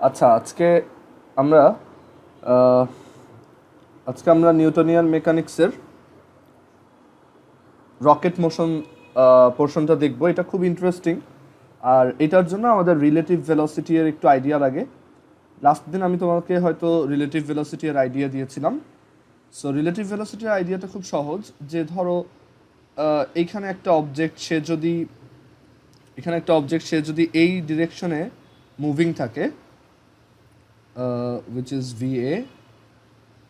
আচ্ছা, আমরা আহ, আজকে আমরা নিউটনিয়ান মেকানিক্সের রকেট মোশন পোর্শনটা দেখব। এটা খুব ইন্টারেস্টিং, আর এটার জন্য আমাদের রিলেটিভ ভেলোসিটি এর একটু আইডিয়া লাগে। লাস্ট দিন আমি তোমাকে হয়তো রিলেটিভ ভেলোসিটি এর আইডিয়া দিয়েছিলাম। সো রিলেটিভ ভেলোসিটির আইডিয়াটা খুব সহজ, যে ধরো এইখানে একটা অবজেক্ট সে যদি এই ডিরেকশনে মুভিং থাকে, উইচ ইজ ভি এ,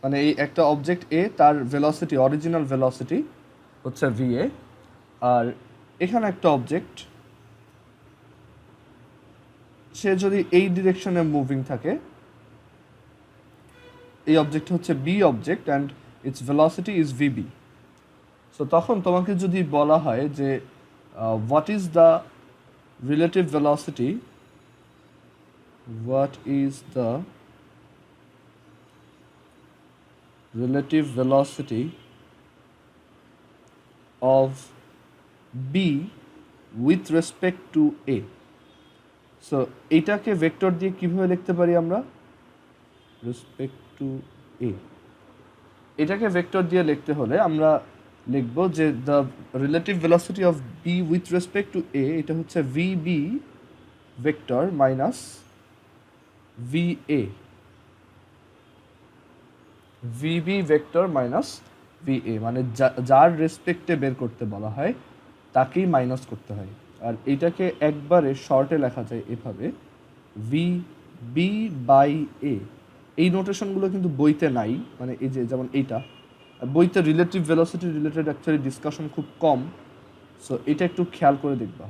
মানে এই একটা অবজেক্ট এ, তার ভেলোসিটি, অরিজিনাল ভেলোসিটি হচ্ছে ভি এ। আর এখানে একটা অবজেক্ট, সে যদি এই ডিরেকশনে মুভিং থাকে, এই অবজেক্ট হচ্ছে B object and its velocity is VB. So তখন তোমাকে যদি বলা হয় যে what is the relative velocity, what is the relative velocity of b with respect to a. So এটাকে ভেক্টর দিয়ে কিভাবে লিখতে পারি আমরা? রেসপেক্ট টু a, এটাকে ভেক্টর দিয়ে লিখতে হলে আমরা লিখব যে the relative velocity of b with respect to a, এটা হচ্ছে vb vector minus va, vb vector minus va, মানে যার রেসপেক্টে বের করতে বলা হয় তাকেই মাইনাস করতে হয়। আর এইটাকে একবারে শর্টে লেখা যায় এভাবে, ভি বি বাই এ। এই নোটেশনগুলো কিন্তু বইতে নাই, মানে এই যে যেমন এইটা বইতে relative velocity related actually discussion খুব কম। সো এটা একটু খেয়াল করে দেখবা।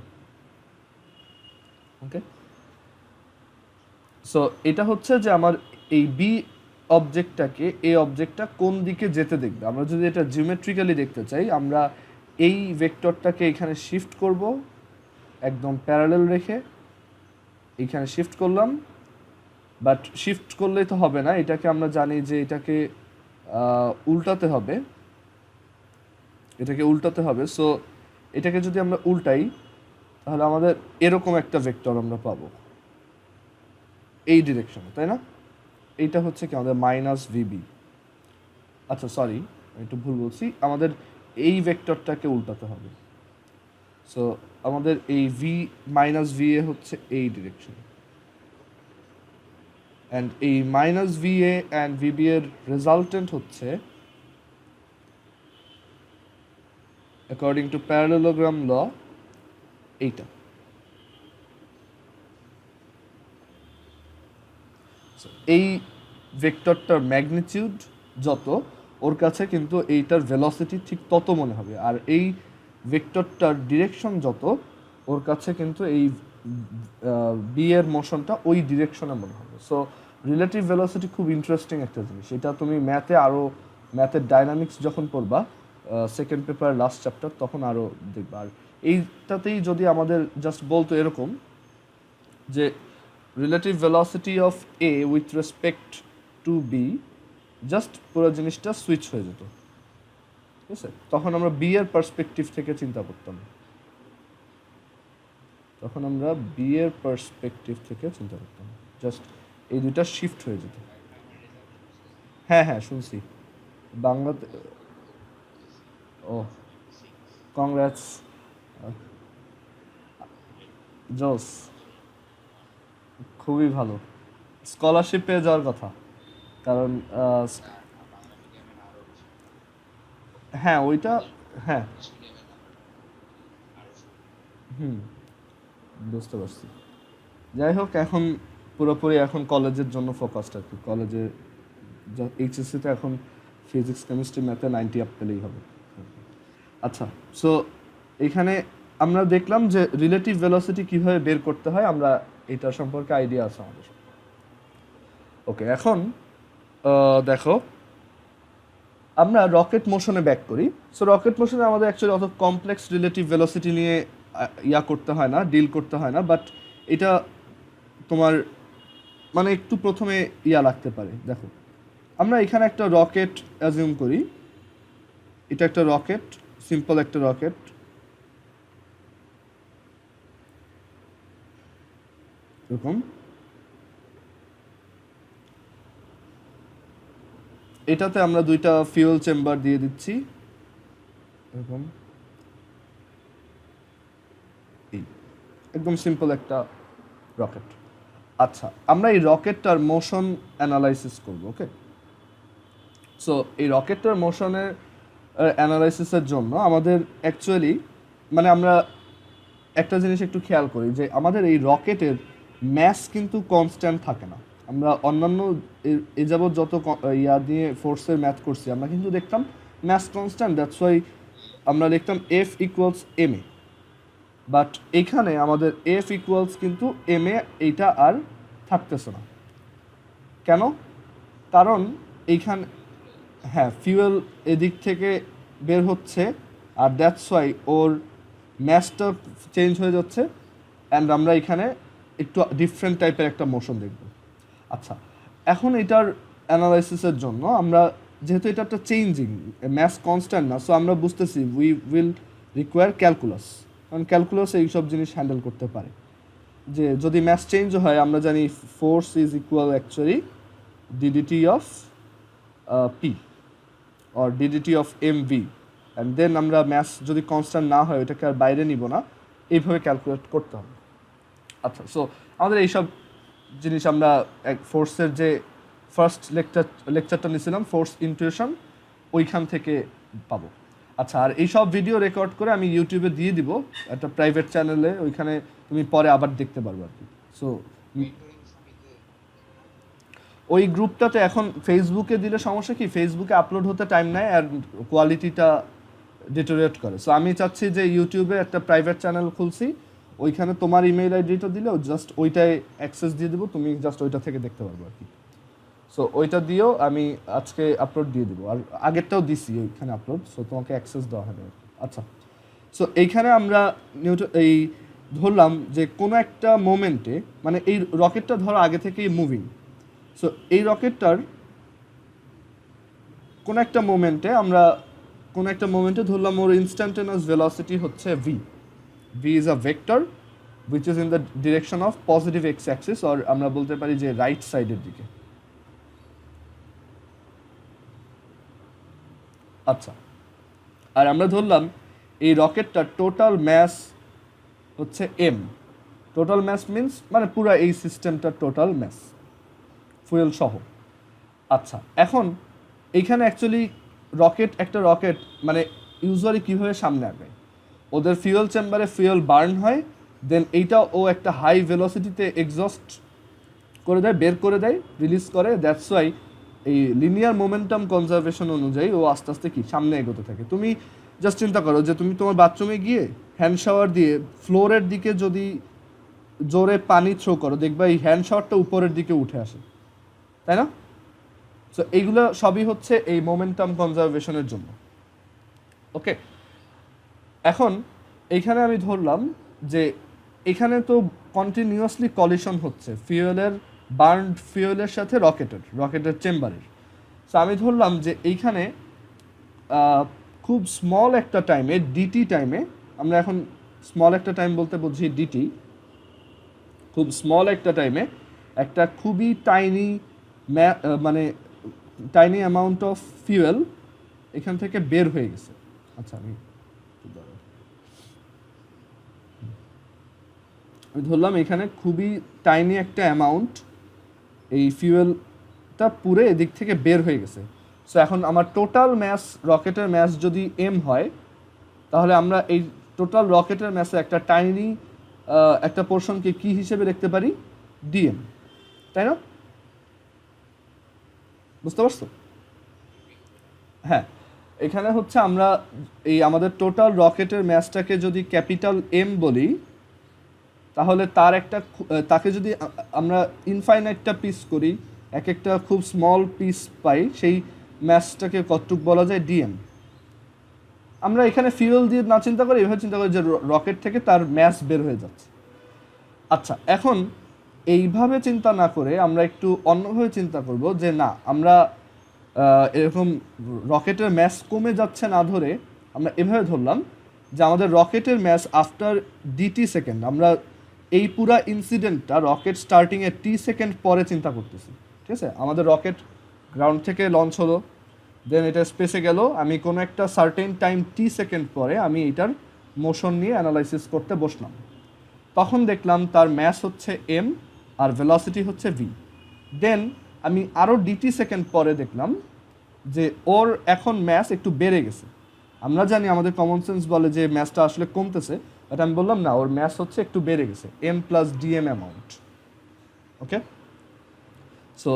ওকে, সো এটা হচ্ছে যে আমার এই বি অবজেক্টটাকে, এই অবজেক্টটা কোন দিকে যেতে দেখবে। আমরা যদি এটা জিওমেট্রিক্যালি দেখতে চাই, আমরা এই ভেক্টরটাকে এখানে শিফট করব, একদম প্যারালেল রেখে এইখানে শিফট করলাম। বাট শিফট করলেই তো হবে না, এটাকে আমরা জানি যে এটাকে উল্টাতে হবে, সো এটাকে যদি আমরা উল্টাই তাহলে আমাদের এরকম একটা ভেক্টর আমরা পাবো এই ডিরেকশনে, তাই না? এইটা হচ্ছে কি আমাদের মাইনাস ভিবি। আচ্ছা সরি, আমি একটু ভুল বলছি, আমাদের এই ভেক্টরটাকে উল্টাতে হবে। সো আমাদের এই ভি মাইনাস ভি এ হচ্ছে এই ডিরেকশন, অ্যান্ড এই minus V A and VB এর রেজাল্টেন্ট হচ্ছে অ্যাকর্ডিং টু প্যারালেলোগ্রাম ল এইটা। এই ভেক্টরটার ম্যাগনিটিউড যত, ওর কাছে কিন্তু এইটার ভেলোসিটি ঠিক তত মনে হবে। আর এই ভেক্টরটার ডিরেকশন যত, ওর কাছে কিন্তু এই বি এর মোশনটা ওই ডিরেকশনে মনে হবে। সো রিলেটিভ ভেলোসিটি খুব ইন্টারেস্টিং একটা জিনিস। এটা তুমি ম্যাথের ডাইনামিক্স যখন পড়বা, সেকেন্ড পেপার লাস্ট চ্যাপ্টার, তখন আরও দেখবা। আর এইটাতেই যদি আমাদের জাস্ট বলতো এরকম যে relative velocity of A with respect to B, just পুরো জিনিসটা সুইচ হয়ে যেত, ঠিক আছে? তখন আমরা বি এর পার্সপেক্টিভ থেকে চিন্তা করতাম, জাস্ট এই দুইটা শিফট হয়ে যেত। হ্যাঁ হ্যাঁ, শুনছি বাংলাতে। ও, কংগ্রাটস, জোস, খুবই ভালো। স্কলারশিপ পেয়ে যাওয়ার কথা, কারণ হ্যাঁ ওইটা, হ্যাঁ বুঝতে পারছি। যাই হোক, এখন পুরোপুরি এখন কলেজের জন্য ফোকাসড আর কি। কলেজে এইচএসসিতে এখন ফিজিক্স কেমিস্ট্রি ম্যাথে 90 আপ পেলেই হবে। আচ্ছা, সো এখানে আমরা দেখলাম যে রিলেটিভ ভেলোসিটি কিভাবে বের করতে হয়, আমরা এটার সম্পর্কে আইডিয়া আছে আমাদের। ওকে, এখন দেখো আমরা রকেট মোশনে ব্যাক করি। সো রকেট মোশনে আমাদের অ্যাকচুয়ালি অত কমপ্লেক্স রিলেটিভ ভেলোসিটি নিয়ে ডিল করতে হয় না। বাট এটা তোমার মানে একটু প্রথমে লাগতে পারে। দেখো, আমরা এখানে একটা রকেট অ্যাজিউম করি, এটা একটা রকেট, সিম্পল একটা রকেট। এরকম এটাতে আমরা দুইটা ফিউয়েল চেম্বার দিয়ে দিচ্ছি এরকম, একদম সিম্পল একটা রকেট। আচ্ছা, আমরা এই রকেটটার মোশন অ্যানালাইসিস করব। ওকে, সো এই রকেটটার মোশনের অ্যানালাইসিসের জন্য আমাদের অ্যাকচুয়ালি মানে আমরা একটা জিনিস একটু খেয়াল করি যে আমাদের এই রকেটের ম্যাস কিন্তু কনস্ট্যান্ট থাকে না। আমরা অন্যান্য এ যাবৎ যত ইয়া দিয়ে ফোর্সের ম্যাথ করছি আমরা কিন্তু দেখতাম ম্যাস কনস্ট্যান্ট, দ্যাটস ওয়াই আমরা লিখতাম F equals M A. But এইখানে আমাদের এফ ইকুয়ালস কিন্তু এম এ এইটা আর থাকতেছে না। কেন? কারণ এইখানে হ্যাঁ ফিউয়েল এদিক থেকে বের হচ্ছে আর দ্যাটস ওয়াই ওর ম্যাসটা চেঞ্জ হয়ে যাচ্ছে অ্যান্ড আমরা এখানে একটু ডিফারেন্ট টাইপের একটা মোশন দেখব। আচ্ছা, এখন এটার অ্যানালাইসিসের জন্য আমরা যেহেতু এটা একটা চেঞ্জিং ম্যাস কনস্ট্যান্ট না, সো আমরা বুঝতেছি উই উইল রিকোয়ার ক্যালকুলাস, কারণ ক্যালকুলাস এইসব জিনিস হ্যান্ডেল করতে পারে। যে যদি ম্যাস চেঞ্জ হয় আমরা জানি force is equal actually DDT of P or DDT of M V, and then আমরা ম্যাস যদি কনস্ট্যান্ট না হয় ওটাকে আর বাইরে নিব না, এইভাবে ক্যালকুলেট করতে হবে। আচ্ছা, সো আমাদের এইসব জিনিস আমরা ফোর্সের যে ফার্স্ট লেকচারটা নিয়েছিলাম ফোর্স ইনটিউশন, ওইখান থেকে পাবো। আচ্ছা, আর এইসব ভিডিও রেকর্ড করে আমি ইউটিউবে দিয়ে দিব একটা প্রাইভেট চ্যানেলে, ওইখানে তুমি পরে আবার দেখতে পারবে আর কি। সো ওই গ্রুপটাতে এখন ফেসবুকে দিলে সমস্যা কি, ফেসবুকে আপলোড হতে টাইম নেয় আর কোয়ালিটিটা ডিটোরিয়েট করে। সো আমি চাচ্ছি যে ইউটিউবে একটা প্রাইভেট চ্যানেল খুলছি, ওইখানে তোমার ইমেইল আইডিটা দিলেও জাস্ট ওইটায় অ্যাক্সেস দিয়ে দেবো, তুমি জাস্ট ওইটা থেকে দেখতে পারবো আর কি। সো ওইটা দিয়েও আমি আজকে আপলোড দিয়ে দেবো, আর আগেরটাও দিছি ওইখানে আপলোড, সো তোমাকে অ্যাক্সেস দেওয়া হবে। আচ্ছা, সো এইখানে আমরা এই ধরলাম যে কোনো একটা মোমেন্টে মানে এই রকেটটা ধরো আগে থেকেই মুভিং, সো এই রকেটটার কোনো একটা মোমেন্টে ধরলাম ওর ইনস্ট্যান্টেনিয়াস ভেলোসিটি হচ্ছে V. V is a vector which is in the direction of positive x axis, or আমরা বলতে পারি যে রাইট সাইডের দিকে। আচ্ছা, আর আমরা ধরলাম এই রকেটটার টোটাল ম্যাস হচ্ছে এম। টোটাল ম্যাস মিন্স মানে পুরো এই সিস্টেমটার টোটাল ম্যাস ফুয়েল সহ। আচ্ছা, এখন এইখানে অ্যাকচুয়ালি একটা রকেট মানে ইউজুয়ালি কীভাবে সামনে আগায়, ওদের ফিউয়েল চেম্বারে ফিউয়েল বার্ন হয়, দেন এইটা ও একটা হাই ভেলোসিটিতে এক্সস্ট করে দেয়, বের করে দেয়, রিলিজ করে। দ্যাটস ওয়াই এই লিনিয়ার মোমেন্টাম কনজারভেশন অনুযায়ী ও আস্তে আস্তে কি সামনে এগোতে থাকে। তুমি জাস্ট চিন্তা করো যে তুমি তোমার বাথরুমে গিয়ে হ্যান্ড শাওয়ার দিয়ে ফ্লোরের দিকে যদি জোরে পানি থ্রো করো, দেখবা এই হ্যান্ড শাওয়ারটা উপরের দিকে উঠে আসে, তাই না? সো এইগুলো সবই হচ্ছে এই মোমেন্টাম কনজারভেশনের জন্য। ওকে, এখন এইখানে আমি ধরলাম যে এখানে তো কন্টিনিউয়াসলি কলিশন হচ্ছে বার্নড ফিউয়েলের সাথে রকেটের চেম্বারের। সো আমি ধরলাম যে এইখানে খুব স্মল একটা টাইমে ডিটি টাইমে, আমরা এখন স্মল একটা টাইম বলতে বুঝি ডিটি, খুব স্মল একটা টাইমে একটা খুবই টাইনি অ্যামাউন্ট অফ ফিউয়েল এখান থেকে বের হয়ে গেছে। আচ্ছা, আমি ধরলাম এখানে খুবই টাইনি একটা অ্যামাউন্ট এই ফিউয়েলটা পুরো এদিক থেকে বের হয়ে গেছে। সো এখন আমার টোটাল ম্যাস, রকেটের ম্যাস যদি এম হয়, তাহলে আমরা এই টোটাল রকেটের ম্যাসে একটা টাইনি একটা পোর্শনকে কি হিসেবে দেখতে পারি, ডিএম, তাই না? বুঝতে পারছো? হ্যাঁ, এখানে হচ্ছে আমরা এই আমাদের টোটাল রকেটের ম্যাসটাকে যদি ক্যাপিটাল এম বলি, তাহলে তাকে যদি আমরা ইনফাইনাইটটা পিস করি, এক একটা খুব স্মল পিস পাই, সেই ম্যাসটাকে কতটুক বলা যায়, ডিএম। আমরা এখানে ফিউয়েল দিয়ে না চিন্তা করি, এভাবে চিন্তা করি যে রকেট থেকে তার ম্যাস বের হয়ে যাচ্ছে। আচ্ছা, এখন এইভাবে চিন্তা না করে আমরা একটু অন্যভাবে চিন্তা করব যে না, আমরা এরকম রকেটের ম্যাস কমে যাচ্ছে না ধরে আমরা এভাবে ধরলাম যে আমাদের রকেটের ম্যাস আফটার ডিটি সেকেন্ড, আমরা এই পুরা ইনসিডেন্টটা রকেট স্টার্টিংয়ে টি সেকেন্ড পরে চিন্তা করতেছি। ঠিক আছে, আমাদের রকেট গ্রাউন্ড থেকে লঞ্চ হলো, দেন এটা স্পেসে গেল, আমি কোনো একটা সার্টেন টাইম টি সেকেন্ড পরে আমি এটার মোশন নিয়ে অ্যানালাইসিস করতে বসলাম। তখন দেখলাম তার ম্যাস হচ্ছে এম আর ভেলোসিটি হচ্ছে ভি। দেন আমি আরও ডিটি সেকেন্ড পরে দেখলাম যে ওর এখন ম্যাস একটু বেড়ে গেছে। আমরা জানি আমাদের কমন সেন্স বলে যে ম্যাসটা আসলে কমতেছে, বাট আমি বললাম না, ওর ম্যাস হচ্ছে একটু বেড়ে গেছে, M plus DM amount. Okay, so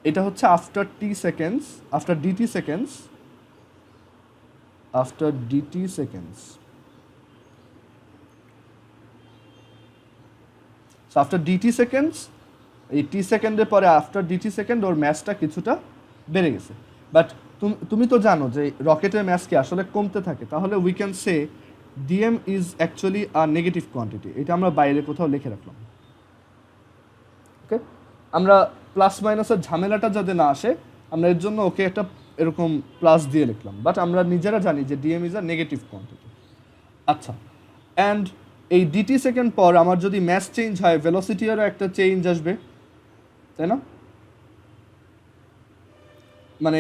এটা হচ্ছে after T seconds, after DT seconds, after DT seconds, so after DT seconds, এই টি সেকেন্ডের পরে আফটার ডিটি সেকেন্ড ওর ম্যাসটা কিছুটা বেড়ে গেছে। বাট তুমি তো জানো যে রকেটের ম্যাস কি আসলে কমতে থাকে, তাহলে we can say DM is actually a negative quantity. এটা আমরা বাইরে কোথাও লিখে রাখলাম। ওকে, আমরা প্লাস মাইনাসের ঝামেলাটা যাতে না আসে, আমরা এর জন্য ওকে একটা এরকম প্লাস দিয়ে লিখলাম, বাট আমরা নিজেরা জানি যে DM is a negative quantity. আচ্ছা, অ্যান্ড এই ডিটি সেকেন্ড পর আমার যদি ম্যাস চেঞ্জ হয়, ভেলোসিটিরও একটা চেঞ্জ আসবে, তাই না? মানে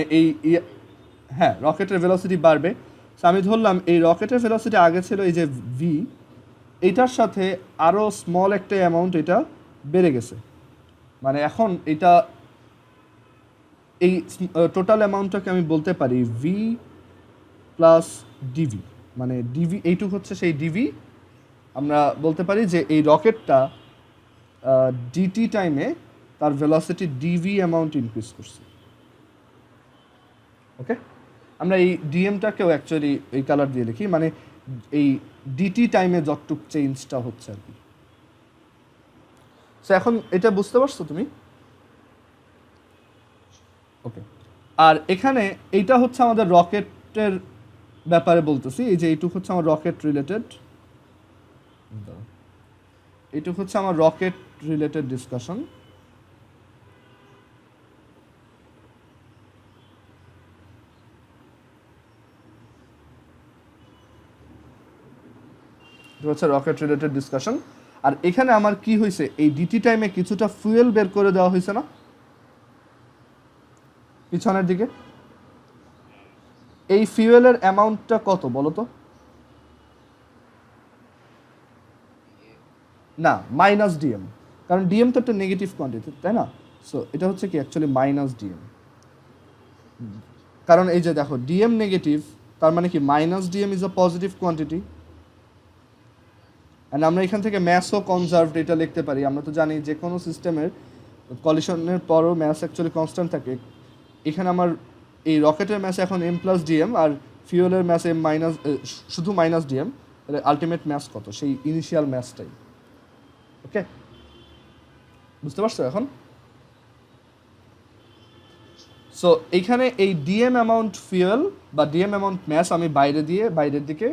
হ্যাঁ, রকেটের ভেলোসিটি বাড়বে। সো আমি ধরলাম এই রকেটের ভেলোসিটি আগে ছিল এই যে ভি, এইটার সাথে আরও স্মল একটা অ্যামাউন্ট এটা বেড়ে গেছে। মানে এখন এটা এই টোটাল অ্যামাউন্টটাকে আমি বলতে পারি ভি প্লাস ডিভি, মানে ডিভি এইটুকু হচ্ছে সেই ডিভি। আমরা বলতে পারি যে এই রকেটটা ডিটি টাইমে তার ভেলোসিটি ডিভি অ্যামাউন্ট ইনক্রিজ করছে। ওকে, আমরা এই ডিএমটাকেও অ্যাকচুয়ালি এই কালার দিয়ে লিখি, মানে এই ডিটি টাইমে যতটুক চেঞ্জটা হচ্ছে আর কি। সো এখন এটা বুঝতে পারছো তুমি? ওকে, আর এখানে এইটা হচ্ছে আমাদের রকেটের ব্যাপারে বলতেছি, এই যে এইটুকু হচ্ছে আমার রকেট রিলেটেড, এইটুকু হচ্ছে আমার রকেট রিলেটেড ডিসকাশন। হচ্ছে রকেট রিলেটেড ডিসকাশন। আর এখানে আমার কি হয়েছে, এই ডিটি টাইমে কিছুটা ফুয়েল বের করে দেওয়া হয়েছে না পিছনের দিকে? এই ফুয়েলের অ্যামাউন্টটা কত বলো তো? না, মাইনাস ডিএম, কারণ ডিএম তো একটা নেগেটিভ কোয়ান্টিটি, তাই না? সো এটা হচ্ছে কি অ্যাকচুয়ালি মাইনাস ডিএম, কারণ এই যে দেখো ডিএম নেগেটিভ, তার মানে কি minus DM is a positive quantity. And আমরা এখান থেকে ম্যাসও কনজার্ভড এটা লিখতে পারি। আমরা তো জানি যে কোনো সিস্টেমের কলিশনের পরও ম্যাস অ্যাকচুয়ালি কনস্ট্যান্ট থাকে। এখানে আমার এই রকেটের ম্যাস এখন এম প্লাস ডিএম, আর ফিউয়েলের ম্যাস এম মাইনাস, শুধু মাইনাস ডিএম, তাহলে আলটিমেট ম্যাস কত? সেই ইনিশিয়াল ম্যাসটাই। ওকে, বুঝতে পারছো এখন? সো এইখানে এই ডিএম অ্যামাউন্ট ফিউয়েল বা ডিএম অ্যামাউন্ট ম্যাস আমি বাইরের দিকে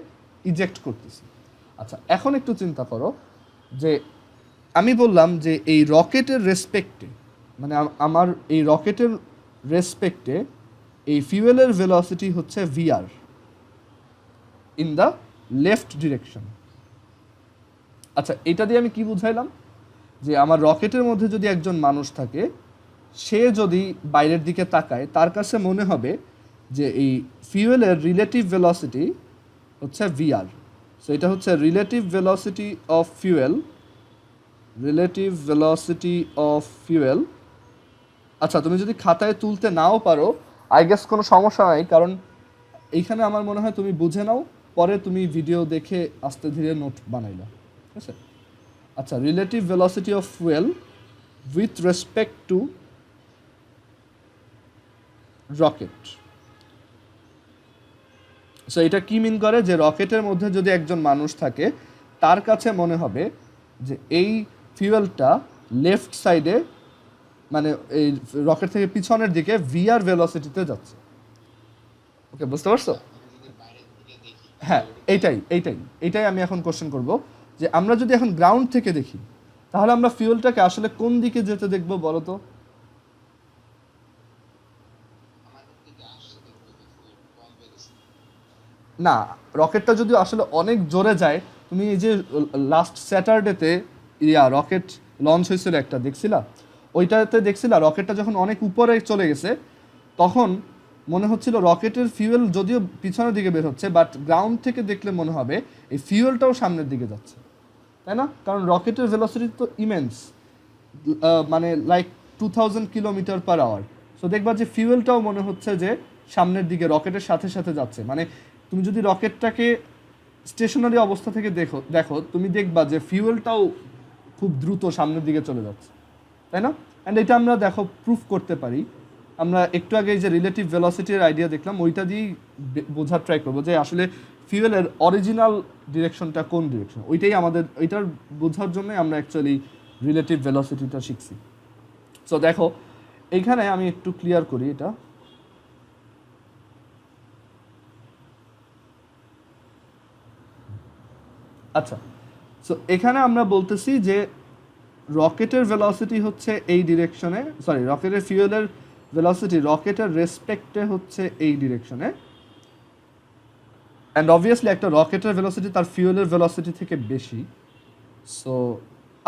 ইজেক্ট করতেছি। আচ্ছা, এখন একটু চিন্তা করো যে আমি বললাম যে এই রকেটের রেসপেক্টে, মানে আমার এই রকেটের রেসপেক্টে এই ফিউয়েলের ভেলোসিটি হচ্ছে VR in the left direction. আচ্ছা, এটা দিয়ে আমি কি বুঝাইলাম? যে আমার রকেটের মধ্যে যদি একজন মানুষ থাকে, সে যদি বাইরের দিকে তাকায়, তার কাছে মনে হবে যে এই ফিউয়েলের রিলেটিভ ভেলোসিটি হচ্ছে ভিআর। সো এটা হচ্ছে relative velocity of fuel, relative velocity of fuel. আচ্ছা, তুমি যদি খাতায় তুলতে নাও পারো, আই গেস কোনো সমস্যা নাই, কারণ এইখানে আমার মনে হয় তুমি বুঝে নাও, পরে তুমি ভিডিও দেখে আস্তে ধীরে নোট বানাইলা, ঠিক আছে? আচ্ছা, relative velocity of fuel with respect two rocket. So এটা কি মিন করে, যে রকেটের মধ্যে যদি একজন মানুষ থাকে, তার কাছে মনে হবে যে এই ফিউয়েলটা লেফট সাইডে, মানে এই রকেট থেকে পিছনের দিকে ভিআর ভেলোসিটিতে যাচ্ছে। ওকে, বুঝতে পারছো? হ্যাঁ, এইটাই আমি এখন কোশ্চেন করব, যে আমরা যদি এখন গ্রাউন্ড থেকে দেখি, তাহলে আমরা ফিউয়েলটাকে আসলে কোন দিকে যেতে দেখবো বলো তো? না, রকেটটা যদি আসলে অনেক জোরে যায়, তুমি এই যে লাস্ট স্যাটারডেতে রকেট লঞ্চ হয়েছিল একটা, দেখছিলা? ওইটাতে দেখছিলা রকেটটা যখন অনেক উপরে চলে গেছে, তখন মনে হচ্ছিল রকেটের ফিউয়েল যদিও পিছনের দিকে বের হচ্ছে, বাট গ্রাউন্ড থেকে দেখলে মনে হবে এই ফিউয়েলটাও সামনের দিকে যাচ্ছে, তাই না? কারণ রকেটের ভেলোসিটি তো ইমেন্স, মানে like 2000 kilometre per hour. So দেখবা যে ফিউয়েলটাও মনে হচ্ছে যে সামনের দিকে রকেটের সাথে সাথে যাচ্ছে। মানে তুমি যদি রকেটটাকে স্টেশনারি অবস্থা থেকে দেখো তুমি দেখবা যে ফিউয়েলটাও খুব দ্রুত সামনের দিকে চলে যাচ্ছে, তাই না? অ্যান্ড এটা আমরা দেখো প্রুফ করতে পারি। আমরা একটু আগে যে রিলেটিভ ভেলোসিটির আইডিয়া দেখলাম, ওইটা দিয়েই বোঝার ট্রাই করবো যে আসলে ফিউয়েলের অরিজিনাল ডিরেকশনটা কোন ডিরেকশন। ওইটাই আমাদের, ওইটার বোঝার জন্যই আমরা অ্যাকচুয়ালি রিলেটিভ ভেলোসিটিটা শিখছি। সো দেখো এইখানে আমি একটু ক্লিয়ার করি এটা। আচ্ছা, সো এখানে আমরা বলতেছি যে রকেটের ভেলোসিটি হচ্ছে এই ডিরেকশনে, সরি রকেটের ফিউয়েলের ভেলোসিটি রকেটের রেসপেক্টে হচ্ছে এই ডিরেকশনে। অ্যান্ড অবভিয়াসলি একটা রকেটের ভেলোসিটি তার ফিউয়েলের ভেলোসিটি থেকে বেশি। সো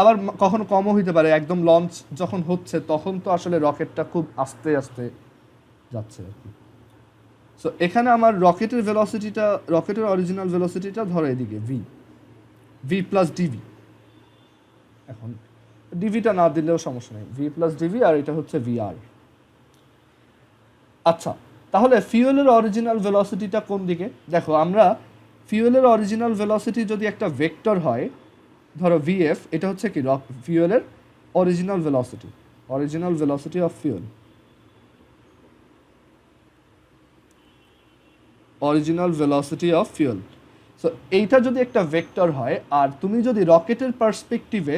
আবার কখনো কমও হইতে পারে। একদম লঞ্চ যখন হচ্ছে তখন তো আসলে রকেটটা খুব আস্তে আস্তে যাচ্ছে আর কি। সো এখানে আমার রকেটের ভেলোসিটিটা, রকেটের অরিজিনাল ভেলোসিটিটা ধরো এদিকে ভি প্লাস ডিভি। এখন ডিভিটা না দিলেও সমস্যা নেই, ভি প্লাস ডিভি, আর এটা হচ্ছে ভিআর। আচ্ছা, তাহলে ফিউয়েলের অরিজিনাল ভেলোসিটিটা কোন দিকে? দেখো আমরা ফিউয়েলের অরিজিনাল ভেলোসিটি যদি একটা ভেক্টর হয়, ধরো ভিএফ, এটা হচ্ছে কি ফিউয়েলের original velocity, original velocity of fuel, original velocity of fuel. So এইটা যদি একটা ভেক্টর হয়, আর তুমি যদি রকেটের পার্সপেক্টিভে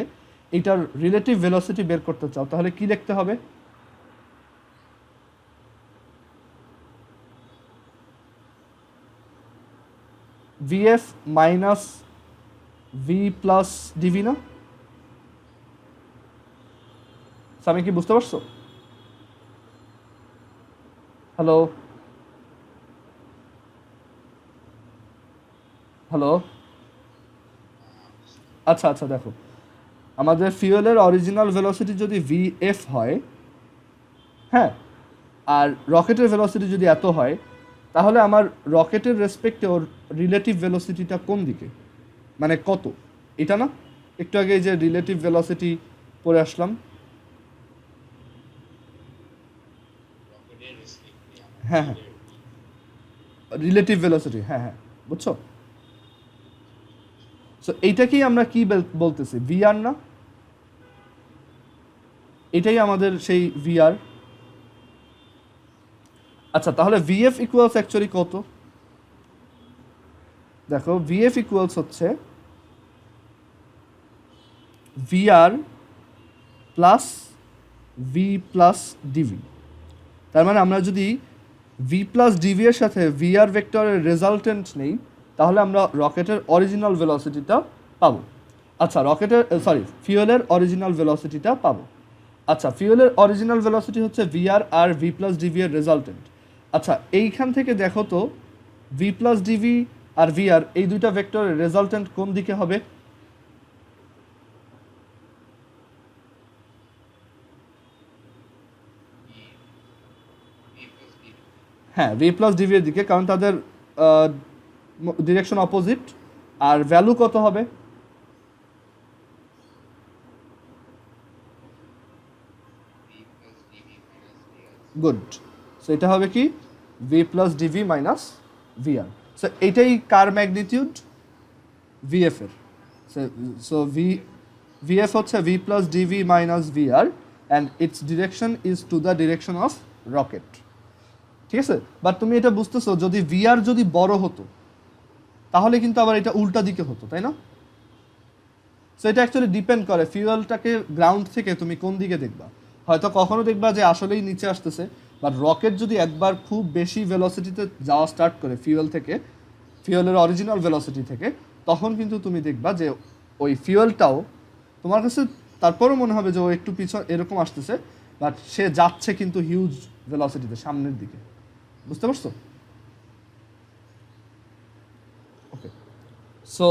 এটার রিলেটিভ ভেলোসিটি বের করতে চাও, তাহলে কি লিখতে হবে? VF minus V plus DV না? আমি কি বুঝতে পারছো? হ্যালো হ্যালো, আচ্ছা আচ্ছা, দেখো আমাদের ফিউয়েলের অরিজিনাল ভেলোসিটি যদি ভিএফ হয়, হ্যাঁ, আর রকেটের ভেলোসিটি যদি এত হয়, তাহলে আমার রকেটের রেসপেক্টে ওর রিলেটিভ ভেলোসিটিটা কোন দিকে, মানে কত? এটা না একটু আগে যে রিলেটিভ ভেলোসিটি পড়ে আসলাম, হ্যাঁ হ্যাঁ, রিলেটিভ ভেলোসিটি, হ্যাঁ হ্যাঁ, বুঝছো? সো এইটাকেই আমরা কি বলতেছি, ভিআর না? এটাই আমাদের সেই ভিআর। আচ্ছা, তাহলে ভিএফ ইকুয়ালস অ্যাকচুয়ালি কত? দেখো ভিএফ ইকুয়ালস হচ্ছে VR plus V plus DV. তার মানে আমরা যদি ভি প্লাস ডিভি এর সাথে ভিআর ভেক্টরের রেজাল্টেন্ট নেই, তাহলে আমরা রকেটের অরিজিনাল ভেলোসিটিটা পাবো। আচ্ছা, রকেটের ফিউয়েলের অরিজিনাল ভেলোসিটিটা পাবো। আচ্ছা, ফিউয়েলের অরিজিনাল ভেলোসিটি হচ্ছে ভিআর আর ভি প্লাস ডিভি এর রেজাল্টেন্ট। আচ্ছা, এইখান থেকে দেখো তো ভি প্লাস ডিভি আর ভিআর এই দুইটা ভেক্টরের রেজাল্টেন্ট কোন দিকে হবে? হ্যাঁ, ভি প্লাস ডিভি এর দিকে, কারণ তাদের ডিরেকশন অপোজিট। আর ভ্যালু কত হবে? গুড। সো এটা হবে কি V plus DV minus VR. So এইটাই কার ম্যাগনিটিউড? ভিএফ এর। সো ভিএফ হচ্ছে V plus DV minus VR, and its direction is to the direction of rocket. ঠিক আছে, বাট তুমি এটা বুঝতেছো যদি ভিআর যদি বড় হতো, তাহলে কিন্তু আবার এটা উল্টা দিকে হতো, তাই না? সো এটা অ্যাকচুয়ালি ডিপেন্ড করে ফিউয়েলটাকে গ্রাউন্ড থেকে তুমি কোন দিকে দেখবা। হয়তো কখনো দেখবা যে আসলেই নিচে আসতেছে, বাট রকেট যদি একবার খুব বেশি ভেলোসিটিতে যাওয়া স্টার্ট করে ফিউয়েল থেকে, ফিউয়েলের অরিজিনাল ভেলোসিটি থেকে, তখন কিন্তু তুমি দেখবা যে ওই ফিউয়েলটাও তোমার কাছে তারপরও মনে হবে যে ও একটু পিছন এরকম আসতেছে, বাট সে যাচ্ছে কিন্তু হিউজ ভেলোসিটিতে সামনের দিকে। বুঝতে পারছো? ওকে, সো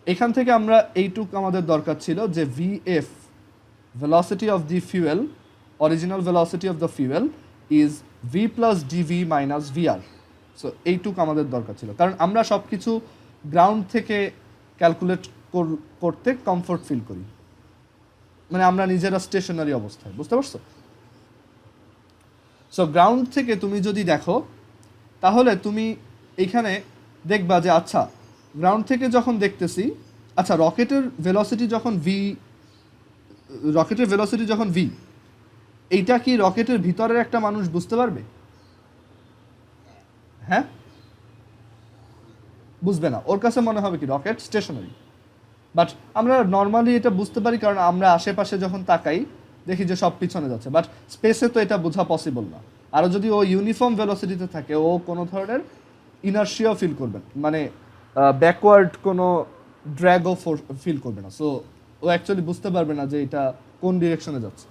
এখান থেকে আমরা এইটুক আমাদের দরকার ছিল যে VF, velocity of the fuel, original velocity of the fuel is V plus DV minus VR. So এইটুকু আমাদের দরকার ছিল, কারণ আমরা সব কিছু গ্রাউন্ড থেকে ক্যালকুলেট করতে কমফোর্ট ফিল করি, মানে আমরা নিজেরা স্টেশনারি অবস্থায়, বুঝতে পারছো? সো গ্রাউন্ড থেকে তুমি যদি দেখো তাহলে তুমি এইখানে দেখবা যে আচ্ছা গ্রাউন্ড থেকে যখন দেখতেছি, আচ্ছা রকেটের ভেলোসিটি যখন ভি, এইটা কি রকেটের ভিতরের একটা মানুষ বুঝতে পারবে? হ্যাঁ, বুঝবে না, ওর কাছে মনে হবে কি রকেট স্টেশনারি। বাট আমরা নর্মালি এটা বুঝতে পারি, কারণ আমরা আশেপাশে যখন তাকাই দেখি যে সব পিছনে যাচ্ছে, বাট স্পেসে তো এটা বোঝা পসিবল না। আরও যদি ও ইউনিফর্ম ভেলোসিটিতে থাকে, ও কোনো ধরনের ইনার্শিয়াও ফিল করবে, মানে ব্যাকওয়ার্ড কোনো ড্র্যাগও ফিল করবে না। সো ও অ্যাকচুয়ালি বুঝতে পারবে না যে এটা কোন ডিরেকশনে যাচ্ছে।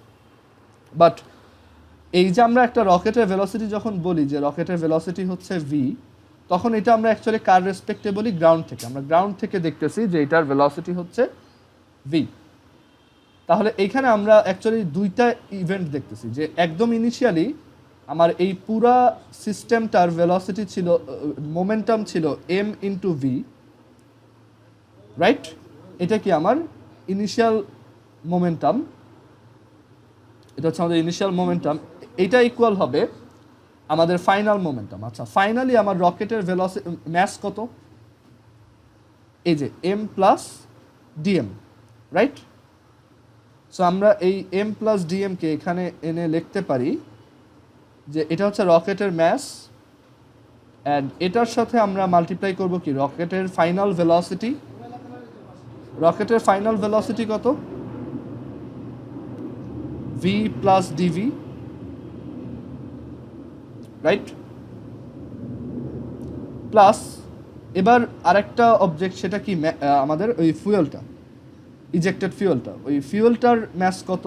বাট এই যে আমরা একটা রকেটের ভেলোসিটি যখন বলি যে রকেটের ভেলোসিটি হচ্ছে ভি, তখন এটা আমরা অ্যাকচুয়ালি কার রেসপেক্টে বলি? গ্রাউন্ড থেকে। আমরা গ্রাউন্ড থেকে দেখতেছি যে এটার ভেলোসিটি হচ্ছে ভি। তাহলে এইখানে আমরা অ্যাকচুয়ালি দুইটা ইভেন্ট দেখতেছি, যে একদম ইনিশিয়ালি আমার এই পুরা সিস্টেমটার ভেলোসিটি ছিল, মোমেন্টাম ছিল এম ইন্টু ভি, রাইট? এটা কি আমার ইনিশিয়াল মোমেন্টাম, এটা হচ্ছে আমাদের ইনিশিয়াল মোমেন্টাম, এইটা ইকুয়াল হবে আমাদের ফাইনাল মোমেন্টাম। আচ্ছা ফাইনালি আমার রকেটের ভেলোসিটি ম্যাস কত? এই যে M plus DM, right? So আমরা এই এম প্লাস ডিএমকে এখানে এনে লিখতে পারি যে এটা হচ্ছে রকেটের ম্যাস, অ্যান্ড এটার সাথে আমরা মাল্টিপ্লাই করব কি রকেটের ফাইনাল ভেলোসিটি। রকেটের ফাইনাল ভেলোসিটি কত? V plus DV, right? Plus এবার আরেকটা অবজেক্ট, সেটা কি আমাদের ওই ফুয়েলটা, ইজেক্টেড ফিউয়েলটা, ওই ফিউয়েলটার ম্যাস কত?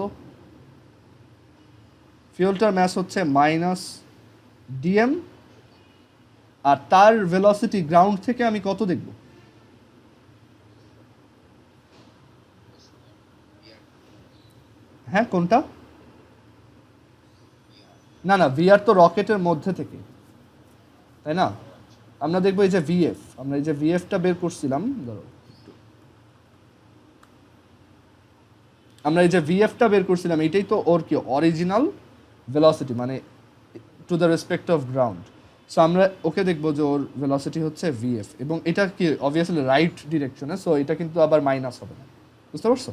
ফিউয়েলটার ম্যাস হচ্ছে মাইনাস ডিএম, আর তার ভেলোসিটি গ্রাউন্ড থেকে আমি কত দেখব? হ্যাঁ কোনটা? না না, ভিআর তো রকেটের মধ্যে থেকে, তাই না? আমরা দেখবো এই যে ভিএফ, আমরা এই যে ভিএফটা বের করছিলাম, ধরো আমরা এই যে ভিএফটা বের করছিলাম, এটাই তো ওর কি অরিজিনাল ভেলোসিটি, মানে to the respect of ground. So আমরা ওকে দেখবো যে ওর ভেলোসিটি হচ্ছে ভিএফ, এবং এটা কি অবভিয়াসলি রাইট ডিরেকশনে, সো এটা কিন্তু আবার মাইনাস হবে না, বুঝতে পারছো?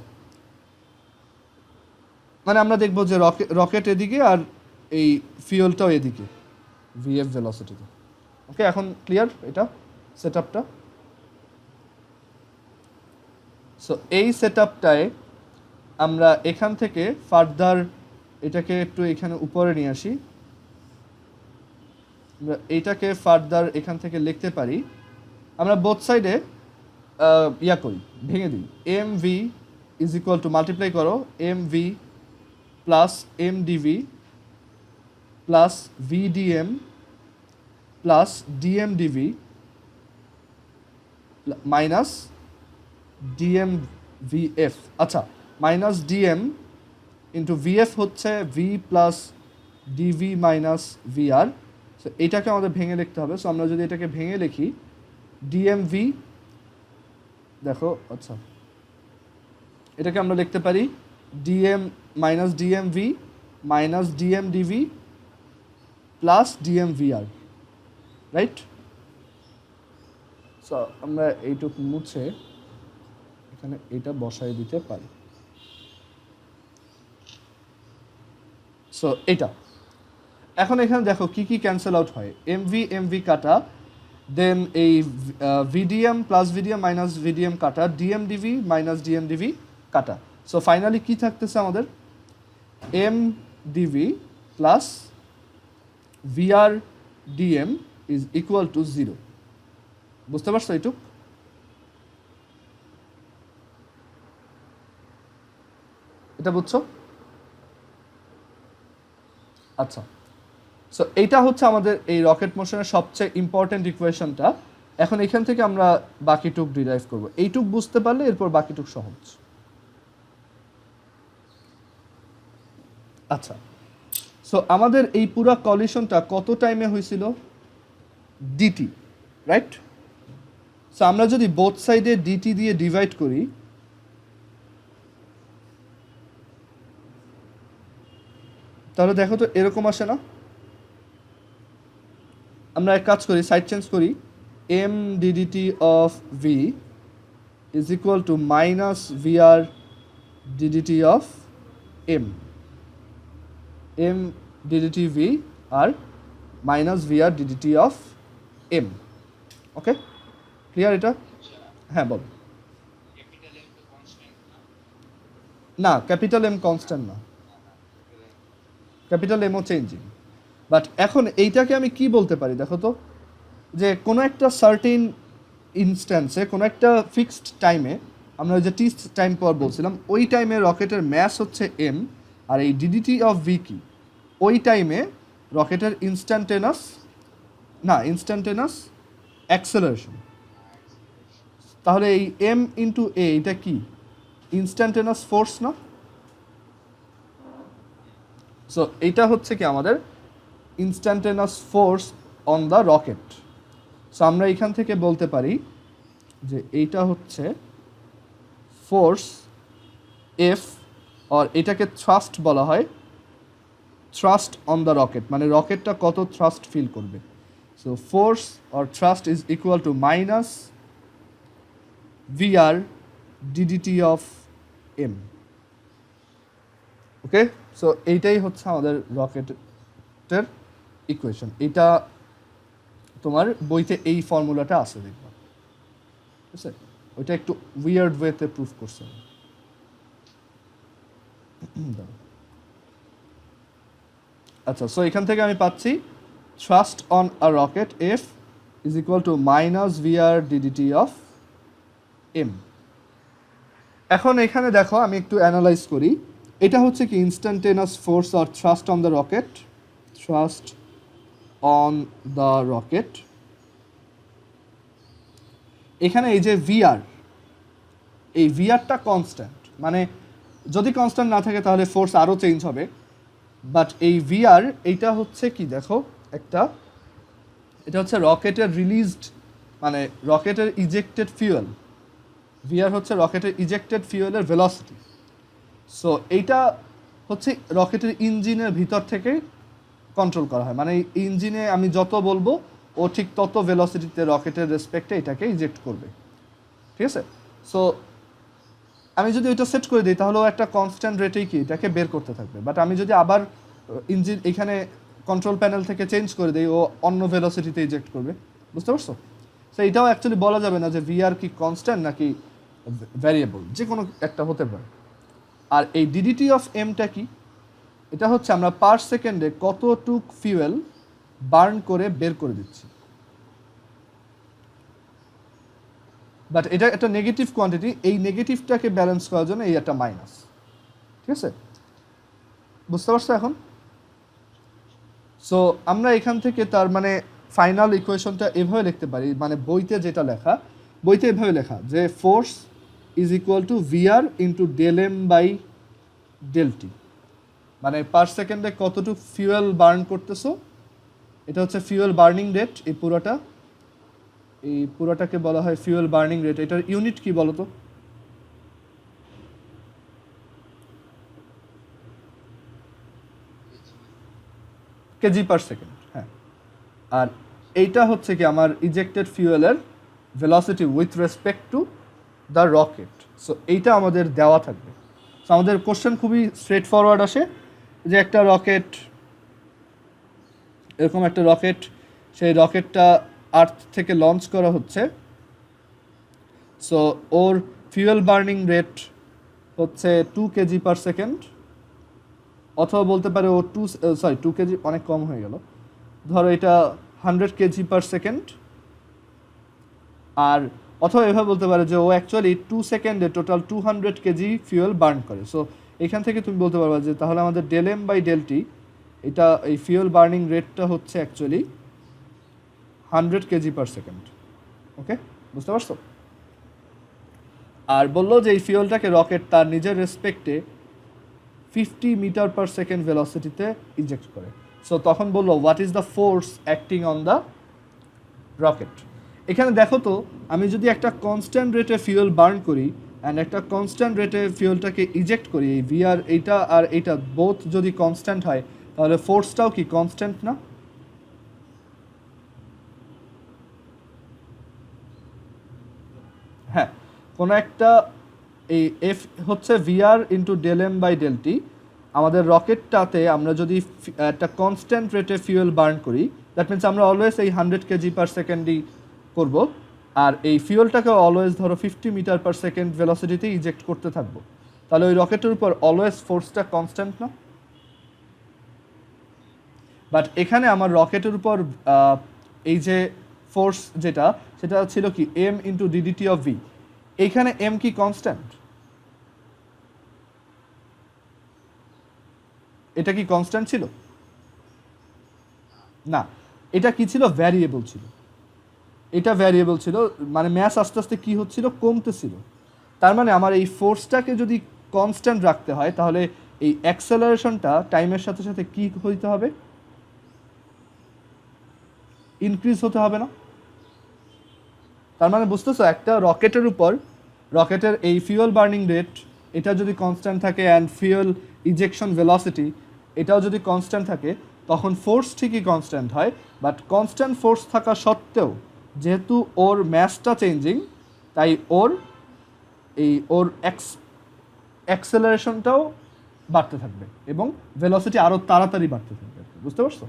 মানে আমরা দেখবো যে রকেট এদিকে আর এই ফিউয়েলটাও এদিকে ভিএফ ভেলোসিটিতে। ওকে, এখন ক্লিয়ার এটা সেট আপটা? সো এই সেট আপটায় আমরা এখান থেকে ফার্দার এটাকে একটু এখানে উপরে নিয়ে আসি, আমরা এইটাকে ফার্দার এখান থেকে লিখতে পারি, আমরা বোথ সাইডে ইয়া করি, ভেঙে দিই। M V is equal to, multiply করো, M V plus M DV plus VDM plus DM DV minus DM VF. আচ্ছা, মাইনাস ডিএম ইন্টু ভিএফ হচ্ছে V plus DV minus VR. So এটাকে আমাদের ভেঙে লিখতে হবে। সো আমরা যদি এটাকে ভেঙে লিখি, ডিএমভি, দেখো আচ্ছা এটাকে আমরা লিখতে পারি DM minus DMV minus DM DV plus DM VR, right? So আমরা এইটুকু মুছে এখানে এটা বসাই দিতে পারি। সো এটা এখন এখানে দেখো কি কি ক্যান্সেল আউট হয়, এমভি এমভি কাটা, দেন এই VDM plus VDM minus VDM কাটা, DM DV minus DM DV কাটা। সো ফাইনালি কি থাকতেছে আমাদের, M DV plus VR DM is equal to 0। বুঝতে পারছো এইটুক? এটা বুঝছো? আচ্ছা, সো এইটা হচ্ছে আমাদের এই রকেট মোশনের সবচেয়ে ইম্পর্টেন্ট ইকুয়েশনটা। এখন এখান থেকে আমরা বাকিটুক ডিরাইভ করব। এইটুক বুঝতে পারলে এরপর বাকিটুক সহজ। আচ্ছা, সো আমাদের এই পুরো কলিশনটা কত টাইমে হয়েছিল? DT, right? সো আমরা যদি বোথ সাইডে ডিটি দিয়ে ডিভাইড করি, তাহলে দেখো তো এরকম আসে না? আমরা এক কাজ করি, সাইড চেঞ্জ করি, M DDT of V is equal to minus VR DDT of M, M DDT V আর minus VR DDT of M. Okay, clear এটা? হ্যাঁ বল। না, ক্যাপিটাল এম কনস্ট্যান্ট না, ক্যাপিটাল এমও চেঞ্জিং। বাট এখন এইটাকে আমি কি বলতে পারি দেখো তো, যে কোনো একটা সার্টেন ইনস্ট্যান্সে, কোনো একটা ফিক্সড টাইমে, আমরা ওই যে টি টাইম পর বলছিলাম, ওই টাইমে রকেটের ম্যাস হচ্ছে এম, আর এই ডিডিটি অফ ভি কি, ওই টাইমে রকেটের ইনস্ট্যান্টেনাস অ্যাক্সেলারেশন। তাহলে এই এম ইন্টু এ এটা কি? ইনস্ট্যান্টেনাস ফোর্স না? সো এইটা হচ্ছে কি আমাদের instantaneous force on the rocket. So আমরা এখান থেকে বলতে পারি যে এইটা হচ্ছে ফোর্স এফ, আর এটাকে থ্রাস্ট বলা হয়, থ্রাস্ট অন দ্য রকেট, মানে রকেটটা কত থ্রাস্ট ফিল করবে। So force or thrust is equal to minus VR DDT of M. Okay, so এইটাই হচ্ছে আমাদের রকেটের ইকুয়েশন। এটা তোমার বইতে এই ফর্মুলাটা আছে দেখবা, ঠিক আছে? ওইটা একটু উইয়ার্ড ওয়েতে প্রুফ করছে। আচ্ছা, সো এখান থেকে আমি পাচ্ছি thrust on a rocket F is equal to minus VR DDT of M. এখন এখানে দেখো আমি একটু অ্যানালাইজ করি, এটা হচ্ছে কি instantaneous force or thrust on the rocket, thrust on the rocket. এখানে এই যে ভিআর, এই ভিআরটা কনস্ট্যান্ট, মানে যদি কনস্ট্যান্ট না থাকে তাহলে ফোর্স আরও চেঞ্জ হবে। বাট এই ভিআর এইটা হচ্ছে কি দেখো একটা, এটা হচ্ছে রকেটের রিলিজড, মানে রকেটের ইজেক্টেড ফিউয়েল। ভিআর হচ্ছে রকেটের ইজেক্টেড ফিউয়েলের ভেলোসিটি। সো এইটা হচ্ছে রকেটের ইঞ্জিনের ভিতর থেকে কন্ট্রোল করা হয়, মানে ইঞ্জিনে আমি যত বলবো ও ঠিক তত ভেলোসিটিতে রকেটের রেসপেক্টে এটাকে ইজেক্ট করবে, ঠিক আছে? সো আমি যদি ওইটা সেট করে দিই তাহলে ও একটা কনস্ট্যান্ট রেটেই কি এটাকে বের করতে থাকবে। বাট আমি যদি আবার ইঞ্জিন এখানে কন্ট্রোল প্যানেল থেকে চেঞ্জ করে দিই, ও অন্য ভেলোসিটিতে ইজেক্ট করবে, বুঝতে পারছো? সো এটাও অ্যাকচুয়ালি বলা যাবে না যে ভিআর কি কনস্ট্যান্ট নাকি ভ্যারিয়েবল, যে কোনো একটা হতে পারে। আর এই ডিডিটি অফ এমটা কি? এটা হচ্ছে আমরা পার সেকেন্ডে কতটুক ফিউয়েল বার্ন করে বের করে দিচ্ছি। বাট এটা একটা নেগেটিভ কোয়ান্টিটি, এই নেগেটিভটাকে ব্যালেন্স করার জন্য এই একটা মাইনাস, ঠিক আছে? বুঝতে পারছো এখন? সো আমরা এখান থেকে তার মানে ফাইনাল ইকুয়েশনটা এভাবে লিখতে পারি, মানে বইতে যেটা লেখা, বইতে এভাবে লেখা যে force is equal to VR into del M by del T, মানে পার সেকেন্ডে কতটুকু ফিউয়েল বার্ন করতেছো, এটা হচ্ছে ফিউয়েল বার্নিং রেট। এই পুরোটাকে বলা হয় ফিউয়েল বার্নিং রেট। এটার ইউনিট কি বলো তো? কেজি পার সেকেন্ড, হ্যাঁ। আর এইটা হচ্ছে কি আমার ইজেক্টেড ফিউয়েলের velocity with respect to the rocket. So এইটা আমাদের দেওয়া থাকবে। সো আমাদের কোশ্চেন খুবই স্ট্রেট ফরওয়ার্ড আসে, যে একটা রকেট, এরকম একটা রকেট, সেই রকেটটা আর্থ থেকে লঞ্চ করা হচ্ছে। সো ওর ফিউয়েল বার্নিং রেট হচ্ছে 2 কেজি পার সেকেন্ড, অথবা বলতে পারে ও 2 কেজি অনেক কম হয়ে গেল, ধরো এটা 100 কেজি পার সেকেন্ড। আর অথবা এভাবে বলতে পারে যে ও অ্যাকচুয়ালি 2 সেকেন্ডে টোটাল 200 কেজি ফিউয়েল বার্ন করে। সো এখান থেকে তুমি বলতে পারবা যে তাহলে আমাদের del M by del T, এটা এই ফিউয়েল বার্নিং রেটটা হচ্ছে actually 100 kg per second. Okay, বুঝতে পারছো? আর বললো যে এই ফিউয়েলটাকে রকেট তার নিজের রেসপেক্টে 50 মিটার পার সেকেন্ড ভেলোসিটিতে ইজেক্ট করে। সো তখন বললো what is the force acting on the rocket. এখানে দেখো তো, আমি যদি একটা কনস্ট্যান্ট রেটে ফিউয়েল বার্ন করি অ্যান্ড একটা কনস্ট্যান্ট রেটে ফিউয়েলটাকে ইজেক্ট করি, এই ভিআর এইটা আর এইটা বোথ যদি কনস্ট্যান্ট হয়, তাহলে ফোর্সটাও কি কনস্ট্যান্ট না? হ্যাঁ, কোনো একটা এই এফ হচ্ছে VR into del M by del T. আমাদের রকেটটাতে আমরা যদি একটা কনস্ট্যান্ট রেটে ফিউয়েল বার্ন করি, দ্যাট মিনস আমরা অলওয়েজ এই 100 কেজি পার সেকেন্ডই করবো, আর এই ফিউয়েলটাকে অলওয়েজ ধরো 50 মিটার পার সেকেন্ড ভেলোসিটিতে ইজেক্ট করতে থাকবো, তাহলে ওই রকেটের উপর অলওয়েজ ফোর্সটা কনস্ট্যান্ট না? বাট এখানে আমার রকেটের উপর এই যে ফোর্স যেটা, সেটা ছিল কি M into DDT of V. এইখানে এম কি কনস্ট্যান্ট? এটা কি কনস্ট্যান্ট ছিল? না, এটা কি ছিল? ভ্যারিয়েবল ছিল। এটা ভ্যারিয়েবল ছিল, মানে ম্যাস আস্তে আস্তে কি হচ্ছিল? কমতেছিল। তার মানে আমার এই ফোর্সটাকে যদি কনস্ট্যান্ট রাখতে হয়, তাহলে এই অ্যাক্সেলারেশনটা টাইমের সাথে সাথে কি হইতে হবে? ইনক্রিজ হতে হবে না? তার মানে বুঝতেছো, একটা রকেটের উপর রকেটের এই ফিউয়েল বার্নিং রেট এটা যদি কনস্ট্যান্ট থাকে অ্যান্ড ফিউয়েল ইজেকশন ভেলোসিটি এটাও যদি কনস্ট্যান্ট থাকে, তখন ফোর্স ঠিকই কনস্ট্যান্ট হয়। বাট কনস্ট্যান্ট ফোর্স থাকা সত্ত্বেও যেহেতু ওর ম্যাসটা চেঞ্জিং, তাই ওর অ্যাক্সেলারেশনটাও বাড়তে থাকবে এবং ভেলোসিটি আরও তাড়াতাড়ি বাড়তে থাকবে। বুঝতে পারছো?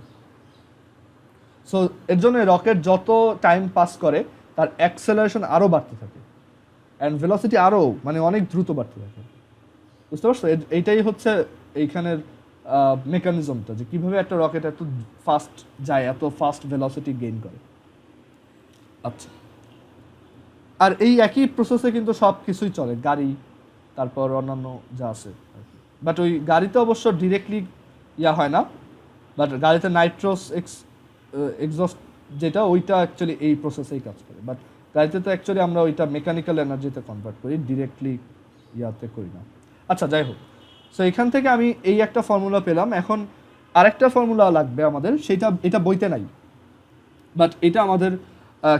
সো এর জন্য রকেট যত টাইম পাস করে তার অ্যাক্সেলারেশন আরও বাড়তে থাকে অ্যান্ড ভেলোসিটি আরও মানে অনেক দ্রুত বাড়তে থাকে। বুঝতে পারছো? এইটাই হচ্ছে এইখানের মেকানিজমটা, যে কীভাবে একটা রকেট এত ফাস্ট যায়, এত ফাস্ট ভেলোসিটি গেইন করে। আচ্ছা, আর এই একই প্রসেসে কিন্তু সব কিছুই চলে, গাড়ি তারপর অন্যান্য যা আছে। বাট ওই গাড়িতে অবশ্য ডিরেক্টলি ইয়া হয় না, বাট গাড়িতে নাইট্রোস এক্সস্ট যেটা, ওইটা অ্যাকচুয়ালি এই প্রসেসেই কাজ করে। বাট গাড়িতে তো অ্যাকচুয়ালি আমরা ওইটা মেকানিক্যাল এনার্জিতে কনভার্ট করি, ডিরেক্টলি ইয়াতে করি না। আচ্ছা, যাই হোক, সো এখান থেকে আমি এই একটা ফর্মুলা পেলাম। এখন আরেকটা ফর্মুলা লাগবে আমাদের, এটা বইতে নাই, বাট এটা আমাদের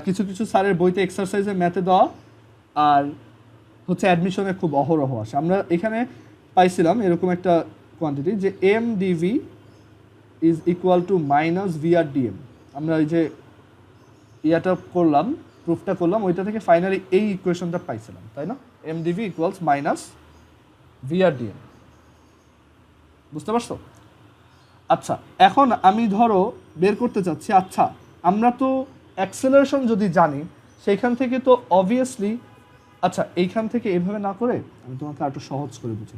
কিছু কিছু স্যারের বইতে এক্সারসাইজে ম্যাথে দেওয়া, আর হচ্ছে অ্যাডমিশনে খুব অহরহ আসে। আমরা এখানে পাইছিলাম এরকম একটা কোয়ান্টিটি, যে M DV is equal to minus VR DM. আমরা ওই যে ইয়াটা করলাম, প্রুফটা করলাম, ওইটা থেকে ফাইনালি এই ইকুয়েশনটা পাইছিলাম, তাই না? M DV equals minus VR DM. বুঝতে পারছো? আচ্ছা, এখন আমি ধরো বের করতে চাচ্ছি, আচ্ছা আমরা তো অ্যাক্সেলারেশন যদি জানি, সেইখান থেকে তো অবভিয়াসলি, আচ্ছা এইখান থেকে এভাবে না করে আমি তোমাকে একটু সহজ করে বুঝি।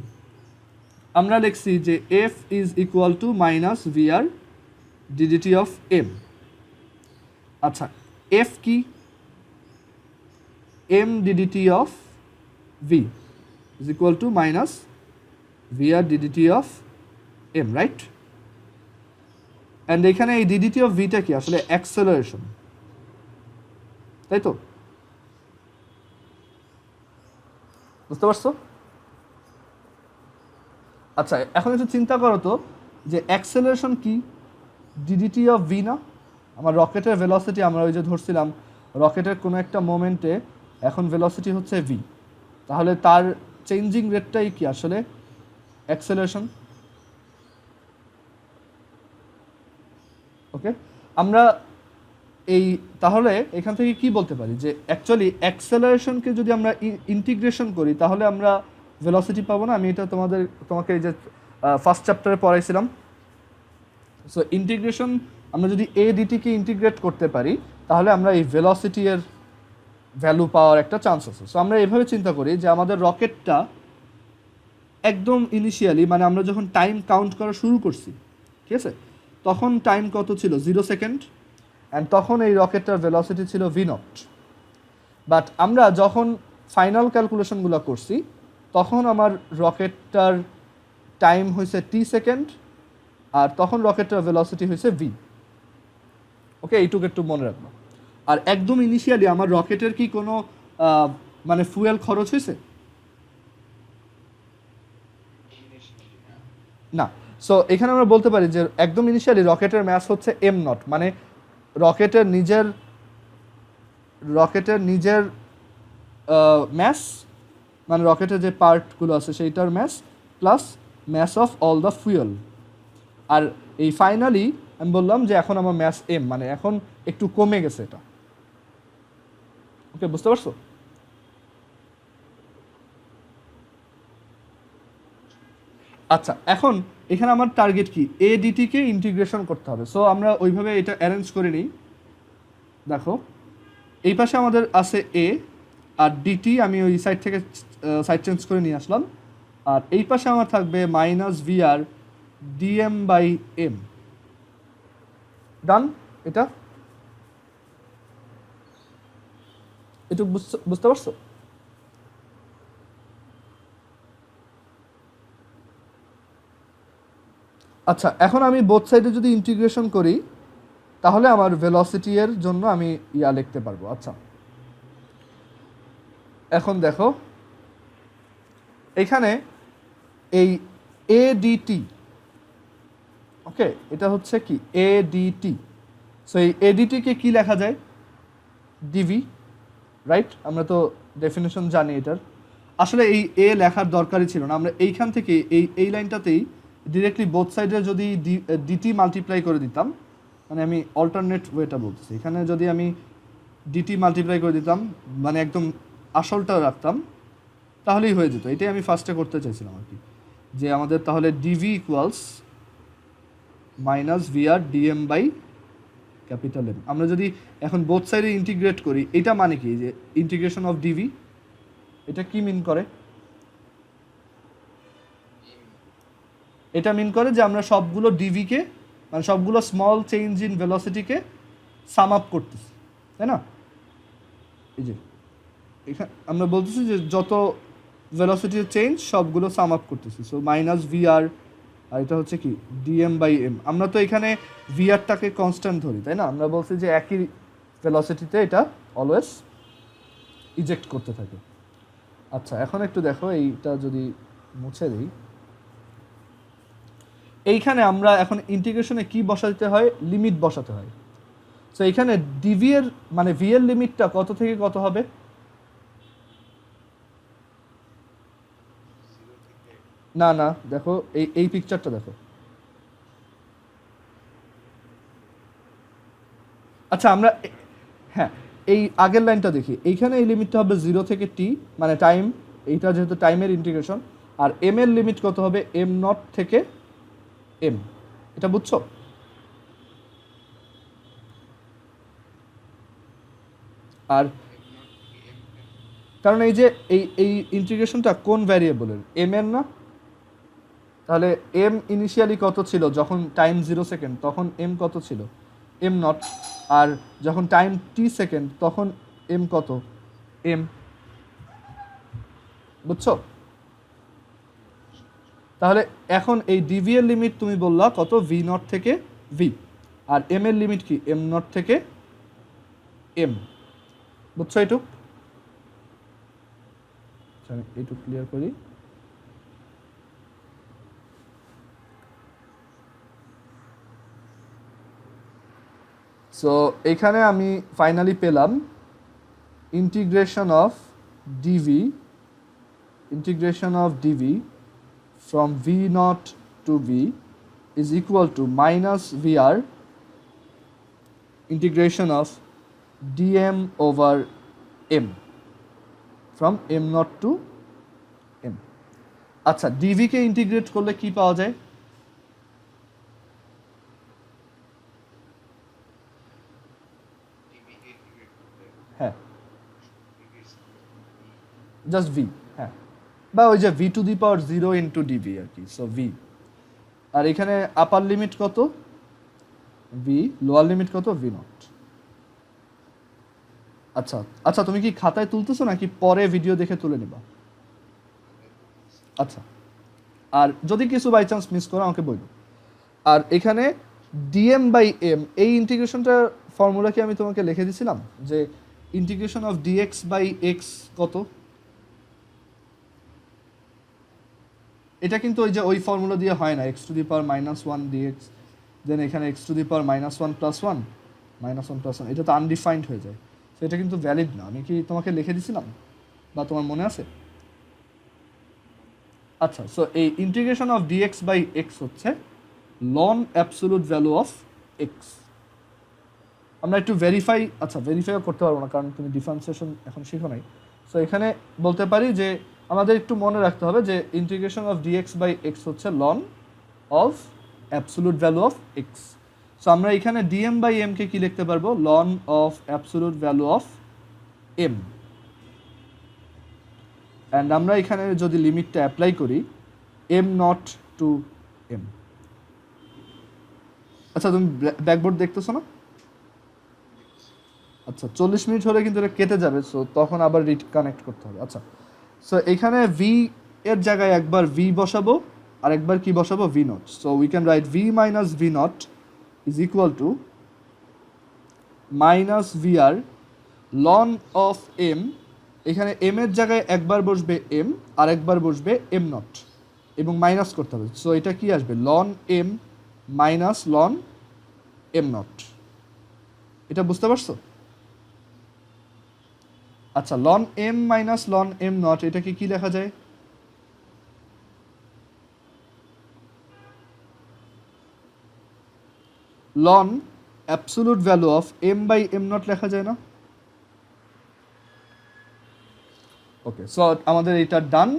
আমরা লিখছি যে F is equal to minus VR DDT of M. আচ্ছা, এফ কি? M DDT of V is equal to minus VR DDT of M, right? And এখানে এই ডিডিটি অফ ভিটা কি? আসলে অ্যাক্সেলারেশন, তাই তো? বুঝতে পারছো? আচ্ছা, এখন একটু চিন্তা করো তো, যে অ্যাক্সেলারেশন কি? ডিডিটি অফ ভি না? আমার রকেটের ভেলোসিটি, আমরা ওই যে ধরছিলাম রকেটের কোনো একটা মোমেন্টে এখন ভেলোসিটি হচ্ছে ভি, তাহলে তার চেঞ্জিং রেটটাই কি আসলে? অ্যাক্সেলারেশন। ওকে, আমরা এই তাহলে এখান থেকে কি বলতে পারি, যে অ্যাকচুয়ালি অ্যাক্সেলারেশনকে যদি আমরা ইন্টিগ্রেশন করি তাহলে আমরা ভেলোসিটি পাবো না? আমি এটা তোমাকে এই যে ফার্স্ট চ্যাপ্টারে পড়াইছিলাম। সো ইন্টিগ্রেশন, আমরা যদি এ ডিটিকে ইন্টিগ্রেট করতে পারি তাহলে আমরা এই ভেলোসিটি এর ভ্যালু পাওয়ার একটা চান্স আছে। সো আমরা এভাবে চিন্তা করি যে আমাদের রকেটটা একদম ইনিশিয়ালি, মানে আমরা যখন টাইম কাউন্ট করা শুরু করছি, ঠিক আছে, তখন টাইম কত ছিল? 0 সেকেন্ড, অ্যান্ড তখন এই রকেটটার ভেলোসিটি ছিল ভি নট। বাট আমরা যখন ফাইনাল ক্যালকুলেশনগুলো করছি তখন আমার রকেটটার টাইম হয়েছে টি সেকেন্ড, আর তখন রকেটটার ভেলোসিটি হয়েছে ভি। ওকে, এইটুকু একটু মনে রাখবো। আর একদম ইনিশিয়ালি আমার রকেটের কি কোনো মানে ফুয়েল খরচ হয়েছে? না, সো এখানে আমরা বলতে পারি যে একদম ইনিশিয়ালি রকেটের ম্যাস হচ্ছে এম নট, মানে রকেটের নিজের ম্যাস, মানে রকেটের যে পার্টগুলো আছে সেইটার mass plus mass of all the fuel. আর এই ফাইনালি আমি বললাম যে এখন আমার ম্যাস এম, মানে এখন একটু কমে গেছে এটা। ওকে, বুঝতে পারছো? আচ্ছা, এখন এখানে আমার টার্গেট কি, এডিটিকে ইন্টিগ্রেশন করতে হবে। সো আমরা ওইভাবে এটা অ্যারেঞ্জ করে নিই। দেখো, এই পাশে আমাদের আছে এ, আর ডিটি আমি ওই সাইড থেকে সাইড চেঞ্জ করে নিয়ে আসলাম। আর এই পাশে আমার থাকবে minus VR DM by M. ডান? এটা একটু বুঝতে পারছো? আচ্ছা, এখন আমি বোথ সাইডে যদি ইন্টিগ্রেশন করি তাহলে আমার ভেলোসিটি এর জন্য আমি লিখতে পারবো। আচ্ছা, এখন দেখো এখানে এই এডিটি, ওকে, এটা হচ্ছে কি এডিটি। সো এই এডিটিকে কি লেখা যায়, ডিভি, রাইট? আমরা তো ডেফিনেশন জানি এটার। আসলে এই এ লেখার দরকারই ছিল না, আমরা এইখান থেকে এই লাইনটাতেই ডিরেক্টলি বোথ সাইডে যদি ডিটি মাল্টিপ্লাই করে দিতাম, মানে আমি অল্টারনেট ওয়েটা বলতেছি, এখানে যদি আমি ডিটি মাল্টিপ্লাই করে দিতাম, মানে একদম আসলটা রাখতাম, তাহলেই হয়ে যেত। এটাই আমি ফার্স্টে করতে চাইছিলাম আর কি, যে আমাদের তাহলে DV equals minus VR DM by capital M. আমরা যদি এখন বোথ সাইডে ইন্টিগ্রেট করি, এটা মানে কি, যে ইন্টিগ্রেশন অফ ডিভি, এটা কি মিন করে? এটা মিন করে যে আমরা সবগুলো ডিভিকে, মানে সবগুলো স্মল চেঞ্জ ইন ভেলোসিটিকে সাম আপ করতেছি, তাই না? এই যে এখানে আমরা বলতেছি যে যত ভেলোসিটির চেঞ্জ সবগুলো সাম আপ করতেছি। সো মাইনাস ভিআর, আর এটা হচ্ছে কি ডিএম বাই এম। আমরা তো এখানে ভিআরটাকে কনস্ট্যান্ট ধরি, তাই না? আমরা বলছি যে একই ভেলোসিটিতে এটা অলওয়েজ ইজেক্ট করতে থাকে। আচ্ছা, এখন একটু দেখো, এইটা যদি মুছে দিই, এইখানে আমরা এখন ইন্টিগ্রেশনে কি বসাতে হয়, লিমিট বসাতে হয়। সো এইখানে ডিভি এর মানে ভি এর লিমিটটা কত থেকে কত হবে? না না, দেখো এই পিকচারটা দেখো। আচ্ছা, আমরা হ্যাঁ, এই আগের লাইনটা দেখি। এইখানে এই লিমিটটা হবে 0 থেকে টি, মানে টাইম, এইটা যেহেতু টাইমের ইন্টিগ্রেশন। আর এম এর লিমিট কত হবে, এম নট থেকে এম। এটা বুঝছো? আর কারণ এই যে এই ইন্টিগ্রেশনটা কোন ভ্যারিয়েবলের, এম এর না? তাহলে এম ইনিশিয়ালি কত ছিল যখন টাইম 0 সেকেন্ড, তখন এম কত ছিল, এম নট। আর যখন টাইম টি সেকেন্ড তখন এম কত, এম। বুঝছো? তাহলে এখন এই ডিভি এর লিমিট তুমি বললা কত, ভি নট থেকে ভি, আর এম এর লিমিট কি, এম নট থেকে এম। বুঝছো এইটুক? আমি এইটুক ক্লিয়ার করি। সো এখানে আমি ফাইনালি পেলাম integration of DV from v naught to v is equal to minus vr integration of dm over m from m naught to m. আচ্ছা, dv কে ইন্টিগ্রেট করলে কি পাওয়া যায়? হ্যাঁ, জাস্ট ভি, হ্যাঁ, বা ওই যে V to the power 0 into DV আর কি। সো ভি, আর এখানে আপার লিমিট কত, ভি, লোয়ার লিমিট কত, ভি নট। আচ্ছা আচ্ছা, তুমি কি খাতায় তুলতেছো নাকি পরে ভিডিও দেখে তুলে নিবা? আচ্ছা, আর যদি কিছু বাই চান্স মিস করো আমাকে বলবো। আর এখানে ডিএম বাই এম, এই ইন্টিগ্রেশনটার ফর্মুলা কি আমি তোমাকে লিখে দিয়েছিলাম, যে integration of DX by X কত? এটা কিন্তু ওই যে ওই ফর্মুলা দিয়ে হয় না, X to the power -1 DX, then এখানে এক্স টু দি পাওয়ার -1 + 1 -1 + 1, এটা তো আনডিফাইন্ড হয়ে যায়। তো এটা কিন্তু ভ্যালিড না। আমি কি তোমাকে লিখে দিছিলাম বা তোমার মনে আছে? আচ্ছা, সো এই integration of DX by X হচ্ছে ln absolute value of X. আমরা একটু ভেরিফাইও করতে পারবো না, কারণ তুমি ডিফারেন্সিয়েশন এখন শিখো নাই। সো এখানে বলতে পারি যে আমাদের একটু মনে রাখতে হবে যে integration of DX by X হচ্ছে ln of absolute value of X. So আমরা এখানে ডিএম বাই এমকে কি লিখতে পারবো? Ln of absolute value of M. And আমরা এখানে যদি লিমিটটা অ্যাপ্লাই করি এম নট টু এম। আচ্ছা, তুমি ব্ল্যাকবোর্ড দেখতেছো না? আচ্ছা, 40 মিনিট হলে কিন্তু এটা কেটে যাবে, সো তখন আবার রিকানেক্ট করতে হবে। আচ্ছা, সো এখানে ভি এর জায়গায় একবার ভি বসাবো আর একবার কি বসাবো? V naught. So we can write V minus V naught is equal to minus V R ln of M. এখানে এম এর জায়গায় একবার বসবে এম আর একবার বসবে এম নট এবং মাইনাস করতে হবে। সো এটা কি আসবে? Ln M minus ln M naught. এটা বুঝতে পারছো? আচ্ছা, ln M minus ln M naught, এটাকে কি লেখা যায়? Ln absolute value of M by M naught লেখা যায় না? ওকে, সো আমাদের এটা ডান।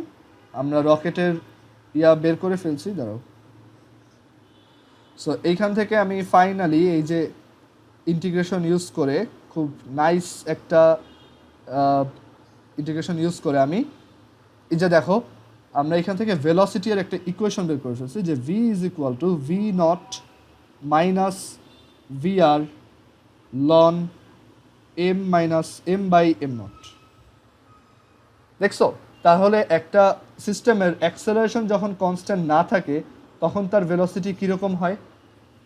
আমরা রকেটের বের করে ফেলছি, দাঁড়াও। সো এইখান থেকে আমি ফাইনালি এই যে ইন্টিগ্রেশন ইউজ করে খুব নাইস একটা ইন্টিগ্রেশন ইউজ করে আমি এই যে দেখো, আমরা এখান থেকে ভেলোসিটি এর একটা ইকুয়েশন বের করে ফেলছি যে V is equal to V naught minus V R ln M minus M by M naught. দেখছো? তাহলে একটা সিস্টেমের অ্যাক্সেলারেশন যখন কনস্ট্যান্ট না থাকে তখন তার ভেলোসিটি কীরকম হয়?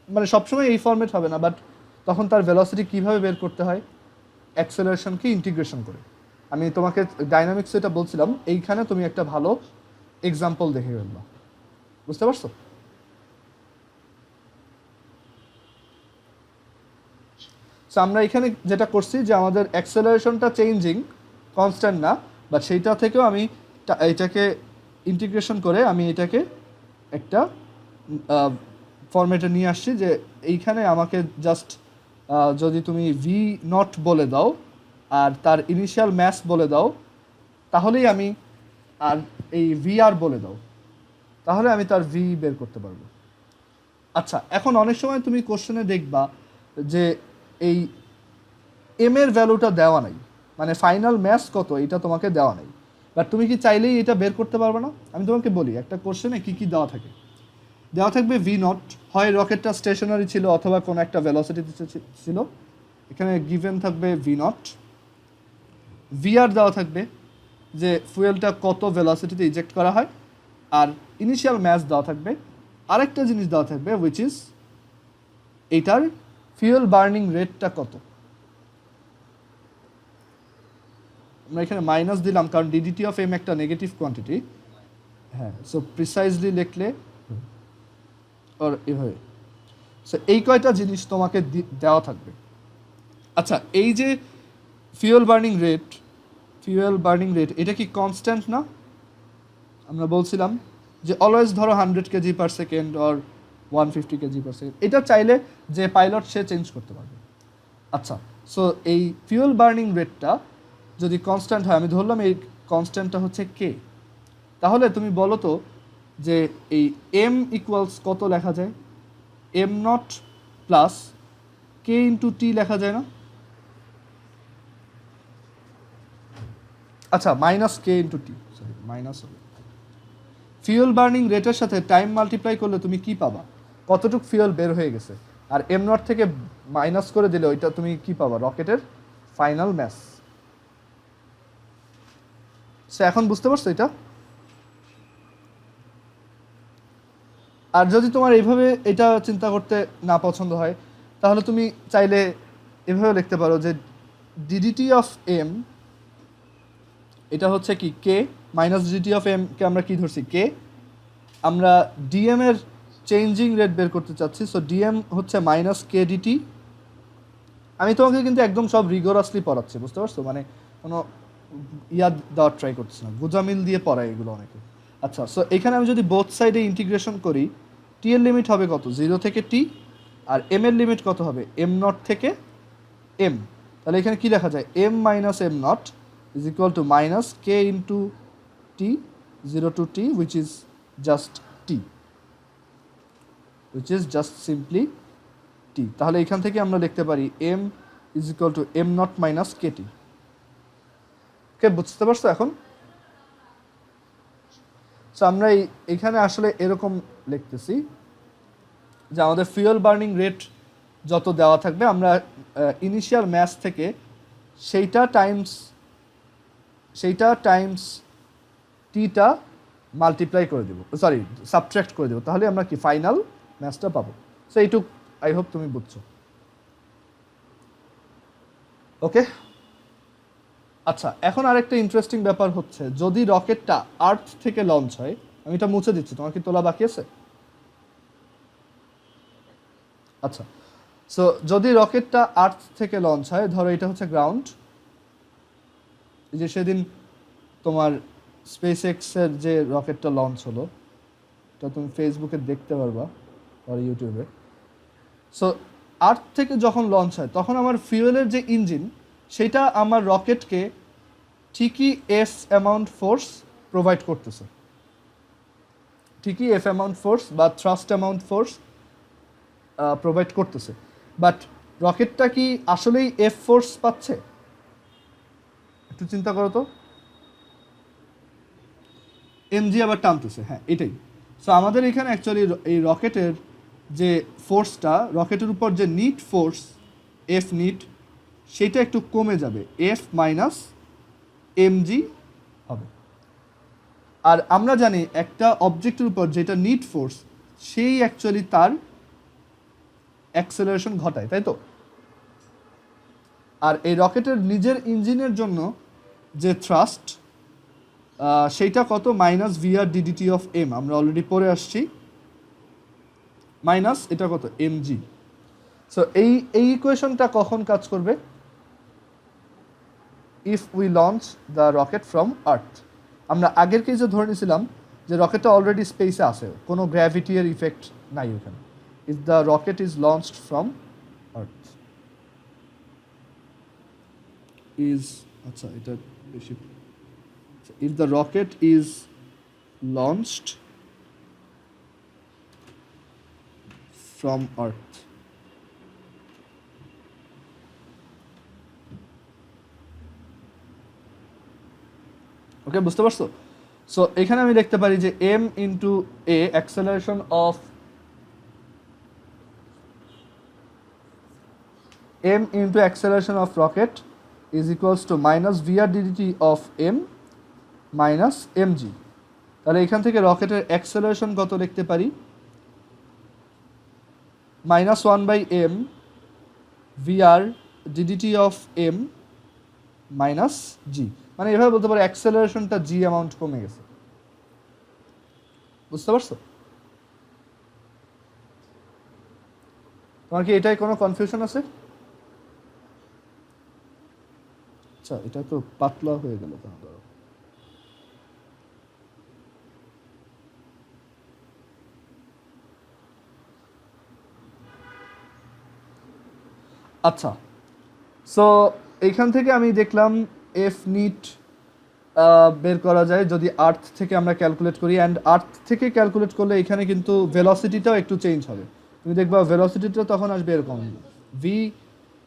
মানে সবসময় এই ফর্মেট হবে না, বাট তখন তার ভেলোসিটি কীভাবে বের করতে হয়? অ্যাক্সেলারেশনকে ইন্টিগ্রেশন করে। আমি তোমাকে ডাইনামিক্স এটা বলছিলাম, এইখানে তুমি একটা ভালো এক্সাম্পল দেখে ফেলবা। বুঝতে পারছো? সো আমরা এখানে যেটা করছি যে আমাদের অ্যাক্সেলারেশনটা চেঞ্জিং, কনস্ট্যান্ট না, বাট সেইটা থেকেও আমি এটাকে ইন্টিগ্রেশন করে আমি এটাকে একটা ফরম্যাটে নিয়ে আসছি যে এইখানে আমাকে জাস্ট যদি তুমি ভি নট বলে দাও আর তার ইনিশিয়াল ম্যাস বলে দাও তাহলেই আমি, আর এই ভি আর বলে দাও তাহলে আমি তার ভি বের করতে পারবো। আচ্ছা, এখন অনেক সময় তুমি কোশ্চেনে দেখবা যে এই এম এর ভ্যালুটা দেওয়া নাই, মানে ফাইনাল ম্যাস কত এটা তোমাকে দেওয়া নাই, বাট তুমি কি চাইলেই এটা বের করতে পারবে না? আমি তোমাকে বলি একটা কোশ্চেনে কী কী দেওয়া থাকে। দেওয়া থাকবে ভি নট, হয় রকেটটা স্টেশনারি ছিল অথবা কোনো একটা ভেলোসিটিতে ছিল, এখানে গিভেন থাকবে ভি নট। ভিআর দেওয়া থাকবে যে ফুয়েলটা কত ভেলোসিটিতে ইজেক্ট করা হয়, আর ইনিশিয়াল ম্যাস দেওয়া থাকবে। আরেকটা জিনিস দেওয়া থাকবে উইচ ইজ এইটার ফিউয়েল বার্নিং রেটটা কত। আমরা এখানে মাইনাস দিলাম কারণ ডিডিটি অফ এম একটা নেগেটিভ কোয়ান্টিটি। হ্যাঁ, সো প্রিসাইজলি লিখলে আর এভাবে। সো এই কয়টা জিনিস তোমাকে দেওয়া থাকবে। আচ্ছা, এই যে ফিউয়েল বার্নিং রেট এটা কি কনস্ট্যান্ট না? আমরা বলছিলাম যে অলওয়েজ ধরো 100 kg per second or 150 KG per second, এটা চাইলে যে পাইলট সে চেঞ্জ করতে পারবে। আচ্ছা, সো এই ফিউয়েল বার্নিং রেটটা যদি কনস্ট্যান্ট হয়, আমি ধরলাম এই কনস্ট্যান্টটা হচ্ছে কে, তাহলে তুমি বলো তো যে এই এম ইকুয়ালস কত লেখা যায়? M naught plus K into T লেখা যায় না? আচ্ছা, minus K into T, sorry minus হবে। ফিউয়েল বার্নিং রেটের সাথে টাইম মাল্টিপ্লাই করলে তুমি কি পাবা? কতটুকু ফিউয়েল বের হয়ে গেছে, আর এম নট থেকে মাইনাস করে দিলে ওইটা তুমি কি পাবা? রকেটের ফাইনাল ম্যাস। সো এখন বুঝতে পারছো এটা? আর যদি তোমার এইভাবে এটা চিন্তা করতে না পছন্দ হয় তাহলে তুমি চাইলে এভাবে লিখতে পারো যে ডিডিটি অফ এম এটা হচ্ছে কি K, minus DDT of M K আমরা কি ধরছি? কে, আমরা ডিএম এর চেঞ্জিং রেট বের করতে চাচ্ছি। সো ডিএম হচ্ছে মাইনাস কে ডিটি। আমি তোমাকে কিন্তু একদম সব রিগোরাসলি পড়াচ্ছি, বুঝতে পারছো? মানে কোনো ইয়াদ দেওয়ার ট্রাই করছি না, গুজামিল দিয়ে পড়াই এগুলো অনেকে। আচ্ছা, সো এখানে আমি যদি বোথ সাইডে ইন্টিগ্রেশন করি, টি এর লিমিট হবে কত? 0 থেকে টি, আর এম এর লিমিট কত হবে? এম নট থেকে এম। তাহলে এখানে কি লেখা যায়? M minus M naught is equal to minus K into T 0 to t, which is just t, which is just simply t. তাহলে এখান থেকে আমরা লিখতে পারি m is equal to m naught minus kt. ওকে, বুঝতে পারছো এখন? সো আমরা এখানে আসলে এরকম লিখতেছি যে আমাদের ফুয়েল বার্নিং রেট যত দেওয়া থাকবে, আমরা ইনিশিয়াল ম্যাস থেকে সেইটা টাইমস টিটা মাল্টিপ্লাই করে দেবো, সরি সাবট্র্যাক্ট করে দেবো, তাহলে আমরা কি ফাইনাল ম্যাচটা পাবো। সো এইটুক আই হোপ তুমি বুঝছো। ওকে, আচ্ছা, এখন আরেকটা ইন্টারেস্টিং ব্যাপার হচ্ছে, যদি রকেটটা আর্থ থেকে লঞ্চ হয়, আমি এটা মুছে দিচ্ছি, তোমার কি তোলা বাকি আছে? আচ্ছা, সো যদি রকেটটা আর্থ থেকে লঞ্চ হয়, ধরো এটা হচ্ছে গ্রাউন্ড, যে সেদিন তোমার স্পেস এক্সের যে রকেটটা লঞ্চ হলো, এটা তুমি ফেসবুকে দেখতে পারবা আর ইউটিউবে। সো আর্থ থেকে যখন লঞ্চ হয়, তখন আমার ফিউয়েলের যে ইঞ্জিন, সেটা আমার রকেটকে ঠিকই এফ অ্যামাউন্ট ফোর্স প্রোভাইড করতেছে, ঠিকই এফ অ্যামাউন্ট ফোর্স বা থ্রাস্ট অ্যামাউন্ট ফোর্স প্রোভাইড করতেছে। বাট রকেটটা কি আসলেই এফ ফোর্স পাচ্ছে? একটু চিন্তা করো তো। এমজি আবার টানতেছে, হ্যাঁ এটাই। সো আমাদের এখানে অ্যাকচুয়ালি এই রকেটের যে ফোর্সটা, রকেটের উপর যে নিট ফোর্স এফ নিট, সেটা একটু কমে যাবে, এফ মাইনাস এমজি হবে। আর আমরা জানি একটা অবজেক্টের উপর যেটা নিট ফোর্স, সেই অ্যাকচুয়ালি তার অ্যাক্সেলারেশন ঘটায়, তাই তো? আর এই রকেটের নিজের ইঞ্জিনের জন্য যে থ্রাস্ট, সেইটা কত? Minus VR DDT of M, আমরা অলরেডি পড়ে আসছি, মাইনাস এটা কত? এমজি। সো এই ইকুয়েশনটা কখন কাজ করবে? If we launch the rocket from earth. আমরা আগের কেসে ধরে নিয়েছিলাম যে রকেটটা অলরেডি স্পেসে আছে, কোনো গ্র্যাভিটির ইফেক্ট নাই ওখানে। If the rocket is launched from earth is, আচ্ছা এটা বেশি, if the rocket is launched from Earth, ওকে, বুঝতে পারছো? সো এখানে আমি দেখতে পারি যে m into a acceleration of rocket is equals to minus vr ddt of m minus MG. তাহলে এখান থেকে রকেটের অ্যাক্সেলারেশন কত লিখতে পারি? Minus 1/m VR DDT of M minus G. মানে এভাবে বলতে পারি অ্যাক্সেলারেশনটা জি অ্যামাউন্ট কমে গেছে, বুঝতে পারছো? তোমার কি এটাই কোনো কনফিউশন আছে? আচ্ছা, এটা তো পাতলা হয়ে গেল, তাহলে আচ্ছা। সো এইখান থেকে আমি দেখলাম এফ নিট বের করা যায় যদি আর্থ থেকে আমরা ক্যালকুলেট করি, অ্যান্ড আর্থ থেকে ক্যালকুলেট করলে এখানে কিন্তু ভেলোসিটিটাও একটু চেঞ্জ হবে। তুমি দেখবা ভেলোসিটিটা তখন আসবে এরকম, V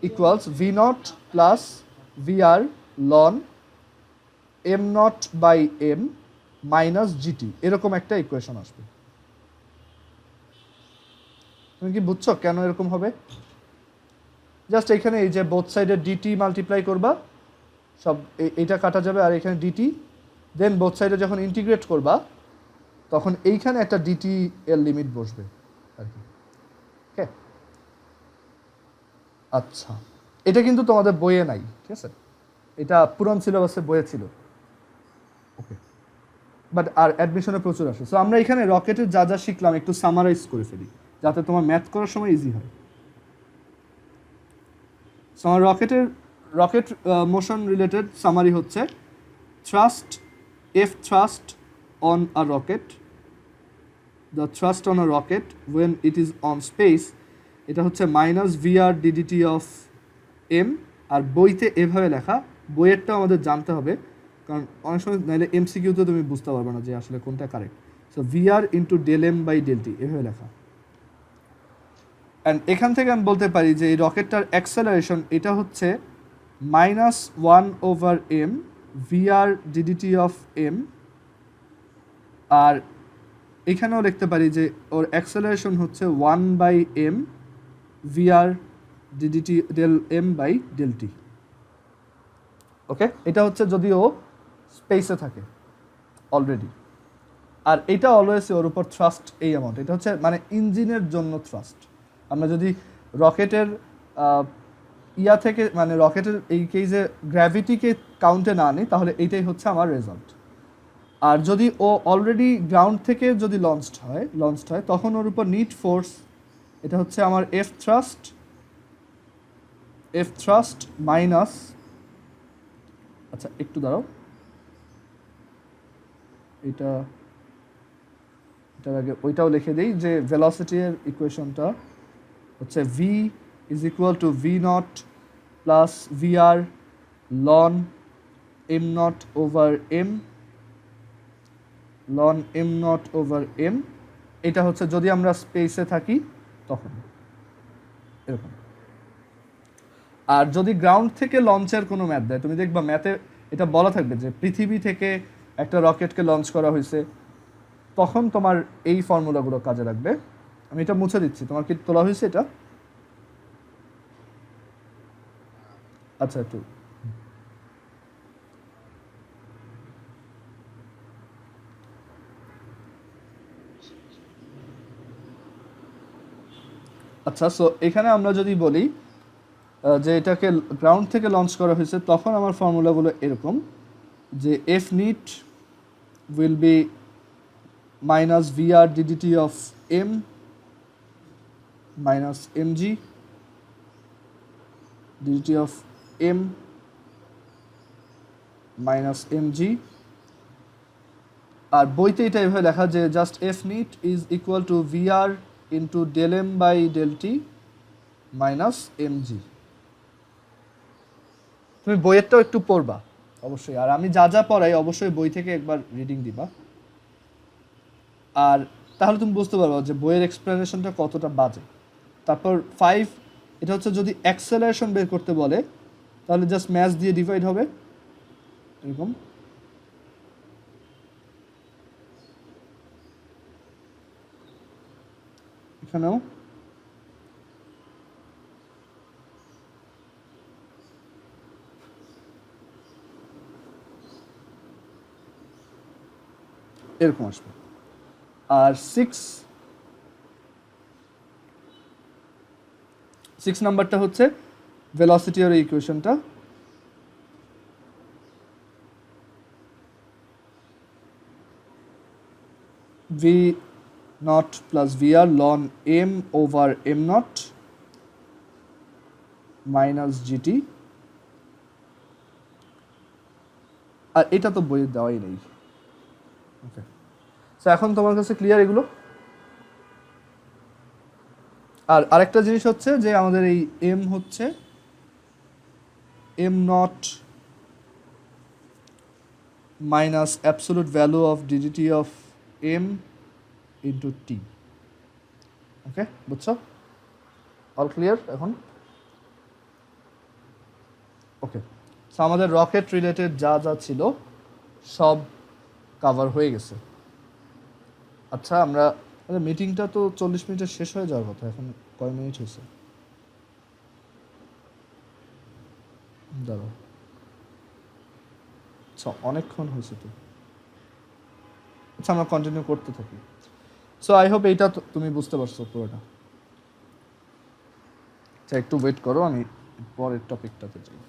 equals V naught plus V R ln M naught by M minus GT, এরকম একটা ইকুয়েশন আসবে। তুমি কি বুঝছো কেন এরকম হবে? জাস্ট এখানে এই যে বোথ সাইডে ডিটি মাল্টিপ্লাই করবা, সব এইটা কাটা যাবে, আর এখানে ডিটি, দেন বোথ সাইডে যখন ইন্টিগ্রেট করবা, তখন এইখানে একটা ডিটি এর লিমিট বসবে আর কি। ওকে, আচ্ছা, এটা কিন্তু তোমাদের বইয়ে নাই, ঠিক আছে? এটা পুরান সিলেবাসে বইয়ে ছিল। ওকে, বাট আর অ্যাডমিশনে প্রচুর আসে। সো আমরা এখানে রকেটের যা যা শিখলাম একটু সামারাইজ করে ফেলি যাতে তোমার ম্যাথ করার সময় ইজি হয়। সো আমার রকেট মোশন রিলেটেড সামারি হচ্ছে thrust, if thrust on a rocket, the thrust on a rocket when it is on space, এটা হচ্ছে minus VR DDT of M. আর বইতে এভাবে লেখা, বইয়েরটা আমাদের জানতে হবে কারণ অনেক সময় নাহলে এমসিকিউতে তুমি বুঝতে পারবে না যে আসলে কোনটা correct. So VR into del M by del T এভাবে লেখা। অ্যান্ড এখান থেকে আমি বলতে পারি যে এই রকেটটার অ্যাক্সেলারেশন এটা হচ্ছে -1/m VR DDT of M. আর এখানেও লিখতে পারি যে ওর অ্যাক্সেলারেশন হচ্ছে 1/m VR DDT del M by del T. Okay, এটা হচ্ছে যদি ও স্পেসে থাকে অলরেডি। আর এটা অলওয়েজ ওর উপর থ্রাস্ট এই অ্যামাউন্ট, এটা হচ্ছে মানে ইঞ্জিনের জন্য থ্রাস্ট। আমরা যদি রকেটের ইয়া থেকে মানে রকেটের এই কেজে গ্র্যাভিটিকে কাউন্টে না আনি তাহলে এইটাই হচ্ছে আমার রেজাল্ট। আর যদি ও অলরেডি গ্রাউন্ড থেকে যদি লঞ্চড হয় তখন ওর উপর নিট ফোর্স, এটা হচ্ছে আমার এফ থ্রাস্ট মাইনাস, আচ্ছা একটু দাঁড়াও, এটার আগে ওইটাও লিখে দিই যে ভেলোসিটির ইকুয়েশনটা হচ্ছে V is equal to V naught plus VR ln M naught over M ln M naught over M. এটা হচ্ছে যদি আমরা স্পেসে থাকি তখন এরকম। আর যদি গ্রাউন্ড থেকে লঞ্চের কোনো ম্যাথ দেয়, তুমি দেখবা ম্যাথে এটা বলা থাকবে যে পৃথিবী থেকে একটা রকেটকে লঞ্চ করা হয়েছে, তখন তোমার এই ফর্মুলাগুলো কাজে লাগবে। আমি এটা মুছে দিচ্ছি, তোমার কি তোলা হয়েছে এটা? আচ্ছা একটু আচ্ছা। সো এখানে আমরা যদি বলি যে এটাকে গ্রাউন্ড থেকে লঞ্চ করা হয়েছে, তখন আমার ফর্মুলাগুলো এরকম যে F net will be minus VR DDT of M minus MG DDT of M minus MG. আর বইতে এটা এভাবে লেখা যে just F net is equal to VR into del M by del T minus MG. তুমি বইয়েরটাও একটু পড়বা অবশ্যই, আর আমি যা যা পড়াই অবশ্যই বই থেকে একবার রিডিং দিবা, আর তাহলে তুমি বুঝতে পারবা যে বইয়ের এক্সপ্লেনেশনটা কতটা বাজে। তারপর 5, এটা হচ্ছে যদি অ্যাক্সেলারেশন বের করতে বলে তাহলে জাস্ট ম্যাথ দিয়ে ডিভাইড হবে এরকম। এখানেও এরকম আসবে। আর 6 নাম্বারটা হচ্ছে ভেলোসিটি আর ইকুয়েশনটা, V naught plus VR ln M over M naught minus GT. আর এটা তো বইয়ে দেওয়াই নেই। ওকে, সো এখন তোমার কাছে ক্লিয়ার এগুলো? আর আরেকটা জিনিস হচ্ছে যে আমাদের এই এম হচ্ছে M naught minus absolute value of DDT of M into T. Okay, বুঝছো? অল ক্লিয়ার এখন? ওকে, সো আমাদের রকেট রিলেটেড যা যা ছিল সব কভার হয়ে গেছে। আচ্ছা, আমরা মিটিংটা তো 40 মিনিটে শেষ হয়ে যাওয়ার কথা, এখন কয় মিনিট হয়েছে? দাঁড়াও, আচ্ছা অনেকক্ষণ হয়েছে তো। আচ্ছা, আমরা কন্টিনিউ করতে থাকি। সো আই হোপ এইটা তুমি বুঝতে পারছো পুরোটা। আচ্ছা, একটু ওয়েট করো, আমি পরের টপিকটাতে যাই।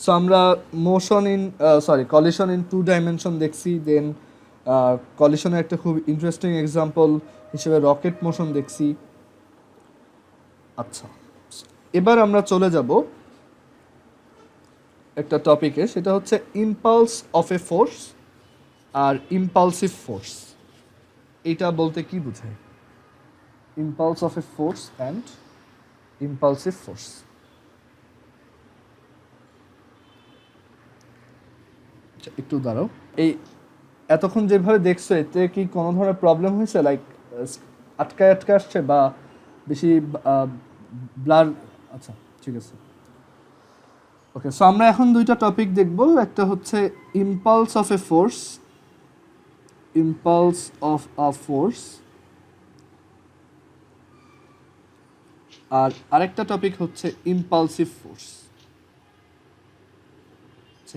সো আমরা কলিশন ইন 2 ডাইমেনশন দেখছি, দেন কলিশনের একটা খুব ইন্টারেস্টিং এক্সাম্পল হিসেবে রকেট মোশন দেখছি। আচ্ছা, এবার আমরা চলে যাব একটা টপিকে, সেটা হচ্ছে ইম্পালস অফ এ ফোর্স আর ইম্পালসিভ ফোর্স। এটা বলতে কি বোঝায়? Impulse of a force and impulsive force. একটু দাঁড়াও, এই এতক্ষণ যেভাবে দেখছো এতে কি কোনো ধরনের প্রবলেম হয়েছে, লাইক আটকায় আসছে বা বেশি ব্লার? আচ্ছা, ঠিক আছে, ওকে। সো আমরা এখন দুইটা টপিক দেখব, একটা হচ্ছে impulse of a force, impulse of a force, আর আরেকটা টপিক হচ্ছে ইম্পালসিভ ফোর্স।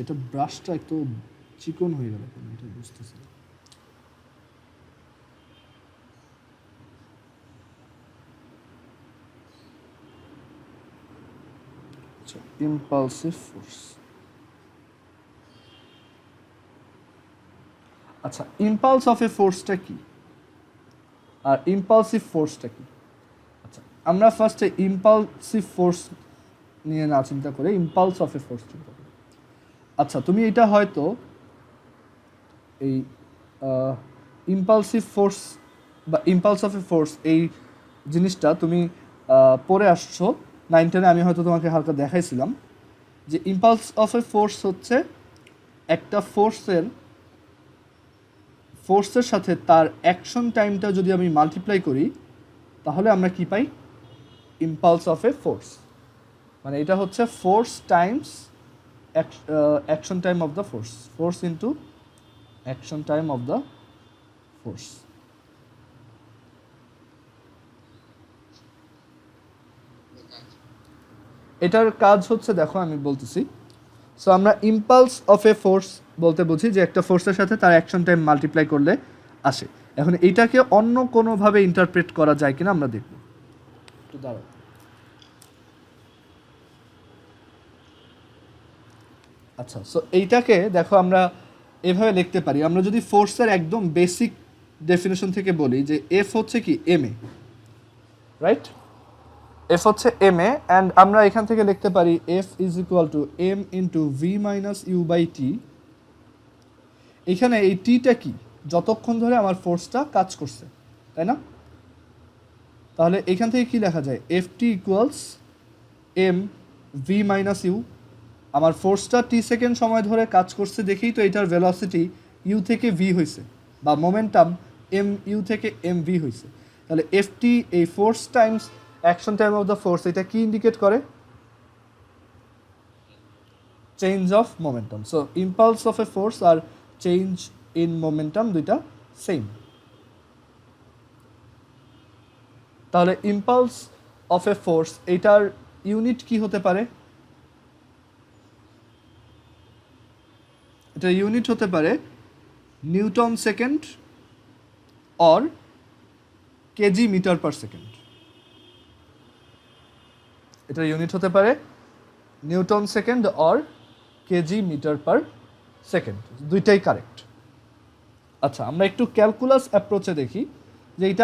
এটা ব্রাশটা একটু চিকন হয়ে গেল, এটা বুঝতেছি না। Impulsive force. আচ্ছা, ইম্পালস অফ এ ফোর্সটা কি আর ইম্পালসিভ ফোর্সটা কি? আচ্ছা, আমরা ফার্স্টে ইম্পালসিভ ফোর্স নিয়ে না চিন্তা করে ইম্পালস অফ এ ফোর্স চিন্তা করি। আচ্ছা, তুমি এটা হয়তো এই ইম্পালসিভ ফোর্স বা ইম্পালস অফ এ ফোর্স এই জিনিসটা তুমি পড়ে আসছো 9-10-এ, আমি হয়তো তোমাকে হালকা দেখাইছিলাম যে ইম্পালস অফ এ ফোর্স হচ্ছে একটা ফোর্সের সাথে তার অ্যাকশন টাইমটা যদি আমি মাল্টিপ্লাই করি তাহলে আমরা কি পাই? Impulse of a force. মানে এটা হচ্ছে force times action time of the force into action time of the force. এটার কাজ হচ্ছে, দেখো আমি বলতেছি। সো আমরা ইম্পালস অফ এ ফোর্স বলতে বুঝি যে একটা ফোর্সের সাথে তার অ্যাকশন টাইম মাল্টিপ্লাই করলে আসে। এখন এইটাকে অন্য কোনোভাবে ইন্টারপ্রেট করা যায় কিনা আমরা দেখব। একটু দাঁড়াও। আচ্ছা, সো এইটাকে দেখো আমরা এভাবে লিখতে পারি। আমরা যদি ফোর্সের একদম বেসিক ডেফিনেশন থেকে বলি যে এফ হচ্ছে কি এম এ, রাইট? এফ হচ্ছে এম এ, অ্যান্ড আমরা এখান থেকে লিখতে পারি F is equal to M into V minus U by T. এখানে এই টিটা কি? যতক্ষণ ধরে আমার ফোর্সটা কাজ করছে, তাই না? তাহলে এখান থেকে কি লেখা যায়? F T equals M V minus U. আমার ফোর্সটা টি সেকেন্ড সময় ধরে কাজ করছে দেখেই তো এটার ভেলোসিটি ইউ থেকে ভি হয়েছে, বা মোমেন্টাম এম ইউ থেকে এম ভি হয়েছে। তাহলে এফ টি, এই force times action time of the force, এটা কি ইন্ডিকেট করে? Change of momentum. So impulse of a force আর চেঞ্জ ইন মোমেন্টাম দুইটা সেম। তাহলে ইম্পালস অফ এ ফোর্স এটার ইউনিট কি হতে পারে? এটা ইউনিট হতে পারে newton second or kg metre per second. এটা ইউনিট হতে পারে newton second or kg metre per second, দুইটাই কারেক্ট। আচ্ছা, আমরা একটু ক্যালকুলাস অ্যাপ্রোচে দেখি যে এইটা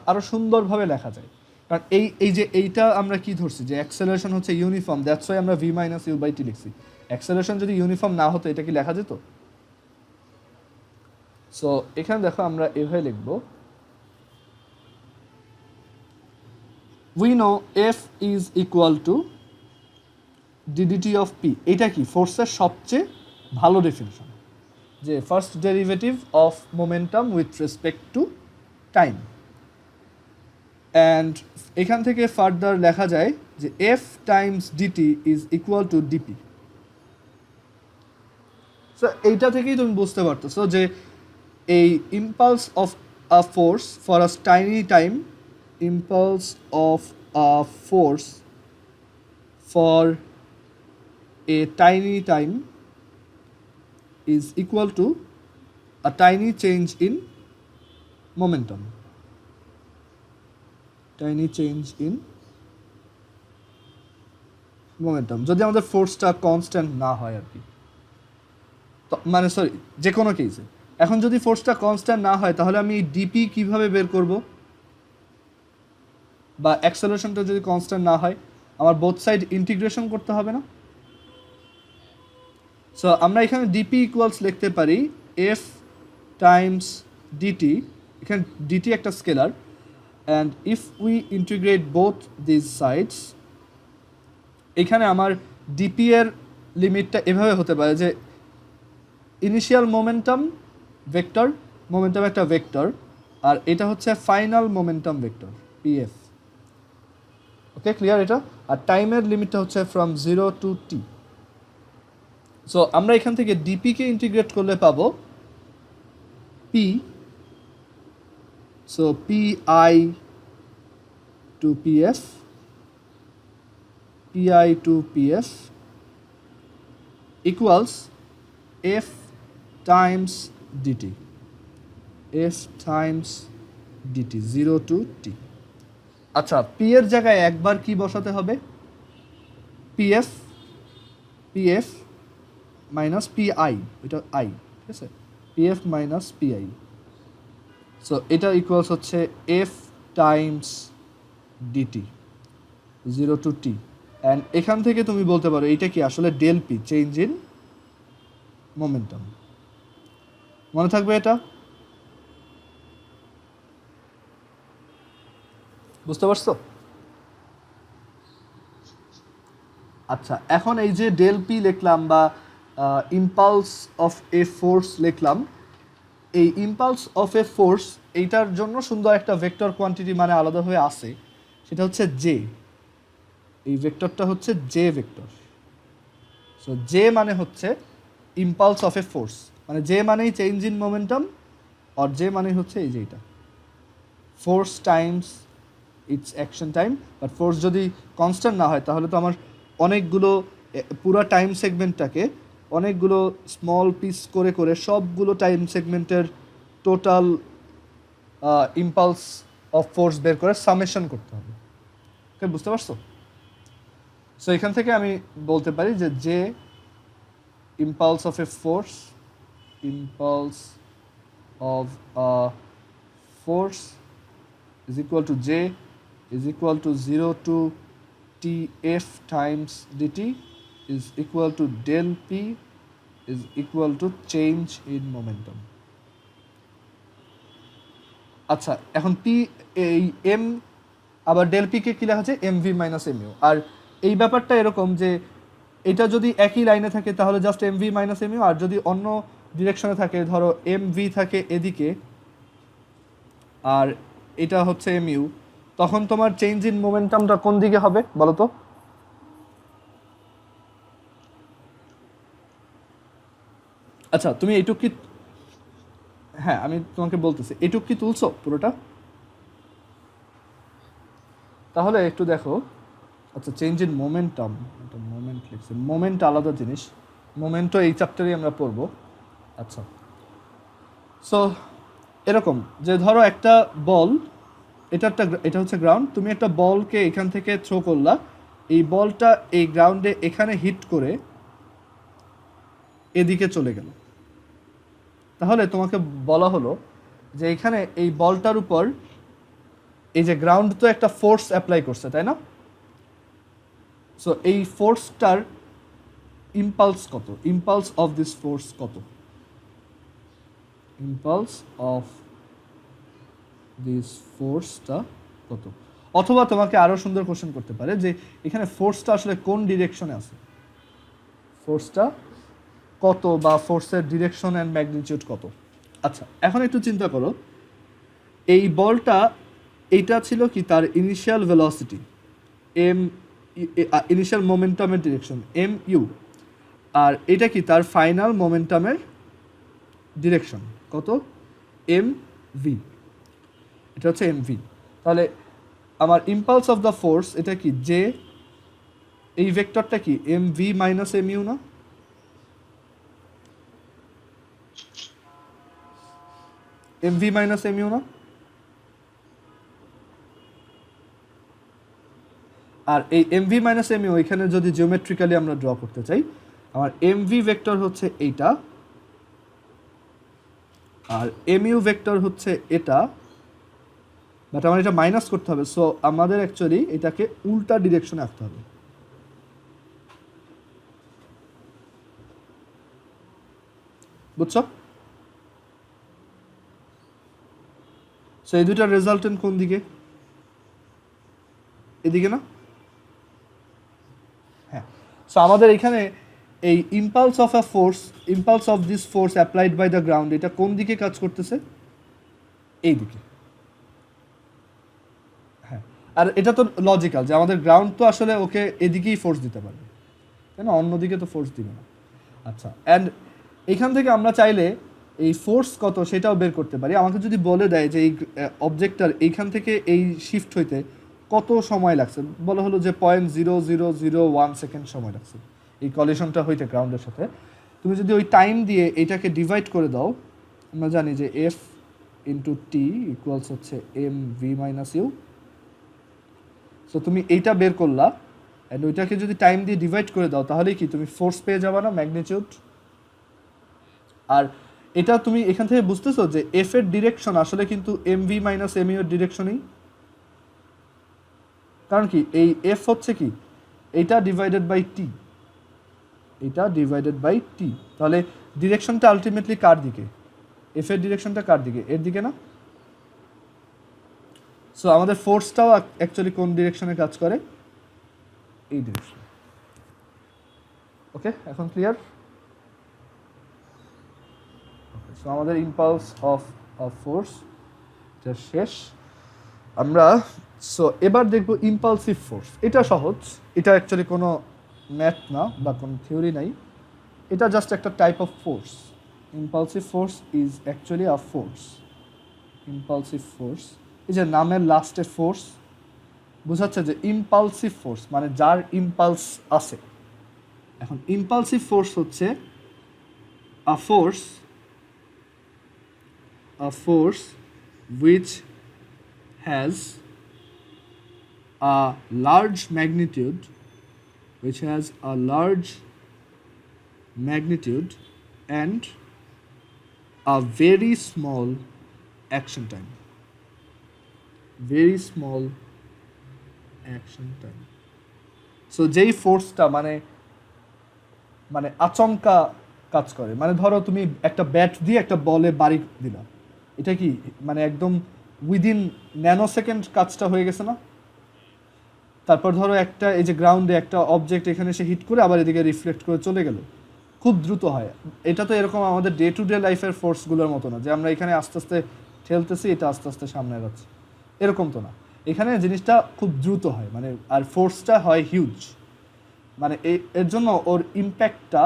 আরও সুন্দরভাবে লেখা যায়। কারণ এই যে এইটা আমরা কি ধরছি যে অ্যাক্সেলারেশন হচ্ছে ইউনিফর্ম, দ্যাটস ওয়াই আমরা ভি মাইনাস ইউ বাই টি লিখছি। অ্যাক্সেলারেশন যদি ইউনিফর্ম না হতো এটা কি লেখা যেত? সো এখানে দেখো আমরা এভাবে লিখব, we know F is equal to DDT of P. এটা কি ফোর্সের সবচেয়ে ভালো ডেফিনেশন, যে first derivative of momentum with respect to time. And এখান থেকে ফার্দার লেখা যায় যে F times DT is equal to DP. So এইটা থেকেই তুমি বুঝতে পারতেছো যে এই impulse of a force for a tiny time, impulse of a force for a tiny time is equal to a tiny change in momentum. Tiny change in momentum, যদি আমাদের ফোর্সটা constant না হয় আর কি, মানে সরি, যে কোনো কেসে। এখন যদি ফোর্সটা কনস্ট্যান্ট না হয় তাহলে আমি ডিপি কিভাবে বের করব, বা অ্যাক্সেলারেশনটা যদি কনস্ট্যান্ট না হয় আমার বোথ সাইড ইন্টিগ্রেশন করতে হবে না? সো আমরা এখানে ডিপি ইকুয়ালস লিখতে পারি এফ টাইমস ডিটি, এখানে ডিটি একটা scalar, and if we integrate both this sides, এখানে আমার ডিপি এর লিমিটটা এভাবে হতে পারে যে ইনিশিয়াল মোমেন্টাম ভেক্টর, মোমেন্টাম একটা ভেক্টর, আর এটা হচ্ছে ফাইনাল মোমেন্টাম ভেক্টর পিএফ। ওকে, ক্লিয়ার এটা? আর টাইমের লিমিটটা হচ্ছে ফ্রম 0 to t। সো আমরা এখান থেকে ডিপিকে ইন্টিগ্রেট করলে পাবো p, so p i to pf, p i to pf equals f times dt, f times dt 0 to t। আচ্ছা, পি এর জায়গায় একবার কি বসাতে হবে? পিএফ, পিএফ মাইনাস পিআই, এটা আই, ঠিক আছে, পিএফ মাইনাস পিআই। সো এটা ইকুয়ালস হচ্ছে f times dt 0 to t। And এখান থেকে তুমি বলতে পারো এইটা কি আসলে del p, change in momentum. মনে থাকবে এটা? বুঝতে পারছো? আচ্ছা, এখন এই যে ডেল পি লিখলাম বা ইম্পালস অফ এ ফোর্স লিখলাম, এই ইম্পালস অফ এ ফোর্স এইটার জন্য সুন্দর একটা ভেক্টর কোয়ান্টিটি মানে আলাদাভাবে আসে, সেটা হচ্ছে জে। এই ভেক্টরটা হচ্ছে জে ভেক্টর। সো জে মানে হচ্ছে ইম্পালস অফ এ ফোর্স, মানে জে মানেই চেঞ্জ ইন মোমেন্টাম, আর জে মানে হচ্ছে এই যে এটা force times its action time. But force যদি কনস্ট্যান্ট না হয় তাহলে তো আমার অনেকগুলো পুরো টাইম সেগমেন্টটাকে অনেকগুলো স্মল পিস করে করে সবগুলো টাইম সেগমেন্টের টোটাল ইম্পালস অফ ফোর্স বের করে সামেশন করতে হবে। ওকে, বুঝতে পারছো? সো এখান থেকে আমি বলতে পারি যে J impulse of a force, impulse of force is equal to j is equal to 0 to tf times dt is equal to del p is equal to change in momentum। আচ্ছা, এখন p এই m আবার del p কে কি লেখা আছে mv minus mu, আর এই ব্যাপারটা এরকম যে এটা যদি একই লাইনে থাকে তাহলে জাস্ট mv minus mu, আর যদি অন্য ডিরেকশনে থাকে, ধরো mv থাকে এদিকে আর এটা হচ্ছে mu, তখন তোমার চেঞ্জ ইন মোমেন্টামটা কোন দিকে হবে বলো তো? আচ্ছা, তুমি এইটুক কি, হ্যাঁ আমি তোমাকে বলতেছি, এইটুক কি তুলছো পুরোটা? তাহলে একটু দেখো। আচ্ছা, চেঞ্জ ইন মোমেন্টাম, এটা মোমেন্ট লিখছে, মোমেন্ট আলাদা জিনিস, মোমেন্টও এই চ্যাপ্টারে আমরা পড়বো। আচ্ছা, সো এরকম যে ধরো একটা বল, এটা হচ্ছে গ্রাউন্ড, তুমি একটা বলকে এখান থেকে থ্রো করলা, এই বলটা এই গ্রাউন্ডে এখানে হিট করে এদিকে চলে গেল। তাহলে তোমাকে বলা হলো যে এখানে এই বলটার উপর এই যে গ্রাউন্ড তো একটা ফোর্স অ্যাপ্লাই করছে, তাই না? সো এই ফোর্সটার ইম্পালস কত, ইম্পালস অফ দিস ফোর্স কত, ইম্পালস অফ দিস ফোর্সটা কত? অথবা তোমাকে আরো সুন্দর কোশ্চেন করতে পারে যে এখানে ফোর্সটা আসলে কোন ডিরেকশনে আছে, ফোর্সটা কত বা ফোর্সের ডিরেকশন অ্যান্ড ম্যাগনিটিউড কত। আচ্ছা, এখন একটু চিন্তা করো, এই বলটা এইটা ছিল কি তার ইনিশিয়াল ভেলোসিটি এম, ইনিশিয়াল মোমেন্টামের ডিরেকশন এম ইউ, আর এটা কি তার ফাইনাল মোমেন্টামের ডিরেকশন কত, এম ভি, এটা হচ্ছে এম ভি। তাহলে আমার ইম্পালস অফ দ্য ফোর্স এটা কি জে, এই ভেক্টরটা কি M V minus M U না? M V minus M U না? আর এই এমভি মাইনাস এমইউ এখানে যদি জিওমেট্রিক্যালি আমরা ড্র করতে চাই, আমার এমভি ভেক্টর হচ্ছে এইটা আর এমইউ ভেক্টর হচ্ছে এটা, বাট আমার এটা মাইনাস করতে হবে। সো আমাদের অ্যাকচুয়ালি এটাকে উল্টা ডিরেকশনে আঁকতে হবে। বুঝছো? সো এই দুইটার রেজাল্টেন্ট কোন দিকে? এদিকে না? হ্যাঁ। সো আমাদের এখানে এই impulse of a force, impulse of this force applied by the ground, এটা কোন দিকে কাজ করতেছে? এই দিকে। হ্যাঁ, আর এটা তো লজিক্যাল যে আমাদের গ্রাউন্ড তো আসলে ওকে এদিকেই ফোর্স দিতে পারবে, তাই না? অন্যদিকে তো ফোর্স দিবে না। আচ্ছা, অ্যান্ড এইখান থেকে আমরা চাইলে এই ফোর্স কত সেটাও বের করতে পারি। আমাকে যদি বলে দেয় যে এই অবজেক্টটার এইখান থেকে এই শিফট হইতে কত সময় লাগছে, বলা হলো যে 0.0001 সেকেন্ড সময় লাগছে এই কলিশনটা হইতে গ্রাউন্ডের সাথে, তুমি যদি ওই টাইম দিয়ে এটাকে ডিভাইড করে দাও, আমরা জানি যে এফ ইন্টু টি ইকুয়ালস হচ্ছে m V minus u. So তুমি এইটা বের করলা, অ্যান্ড ওইটাকে যদি টাইম দিয়ে ডিভাইড করে দাও তাহলে কি তুমি ফোর্স পেয়ে যাবে না, ম্যাগনিটিউড। আর এটা তুমি এখান থেকে বুঝতেছো যে এফ এর ডিরেকশন আসলে কিন্তু m V minus M u এর ডিরেকশনই। কারণ কি এই এফ হচ্ছে কি এইটা ডিভাইডেড বাই টি, এটা ডিভাইডেড বাই টি, তাহলে ডিরেকশনটা আলটিমেটলি কার দিকে? এফ এর ডিরেকশনটা কার দিকে? এর দিকে না? সো আমাদের ফোর্সটাও অ্যাকচুয়ালি কোন ডিরেকশনে কাজ করে? এই ডিরেকশন। ওকে, এখন ক্লিয়ার? সো আমাদের ইম্পালস অফ ফোর্স এটা শেষ। আমরা সো এবার দেখব ইম্পালসিভ ফোর্স। এটা সহজ, এটা অ্যাকচুয়ালি কোনো ম্যাথ না বা কোনো থিওরি নাই, এটা জাস্ট একটা type of force. Impulsive force is actually a force. Impulsive force, এই যে নামের লাস্টে ফোর্স বোঝাচ্ছে যে ইম্পালসিভ ফোর্স মানে যার ইম্পালস আছে। এখন ইম্পালসিভ ফোর্স হচ্ছে আ force which has a large magnitude, and a very small action time. So যেই ফোর্সটা মানে আচমকা কাজ করে, মানে ধরো তুমি একটা ব্যাট দিয়ে একটা বলে বাড়ি দিলা, এটা কি মানে একদম উইদিন ন্যানো সেকেন্ড কাজটা হয়ে গেছে না? তারপর ধরো একটা এই যে গ্রাউন্ডে একটা অবজেক্ট এখানে এসে হিট করে আবার এদিকে রিফ্লেক্ট করে চলে গেল, খুব দ্রুত হয়। এটা তো এরকম আমাদের ডে টু ডে লাইফের ফোর্সগুলোর মতো না যে আমরা এখানে আস্তে আস্তে ঠেলতেছি, এটা আস্তে আস্তে সামনে যাচ্ছে, এরকম তো না। এখানে জিনিসটা খুব দ্রুত হয়, মানে আর ফোর্সটা হয় হিউজ, মানে এর জন্য ওর ইম্প্যাক্টটা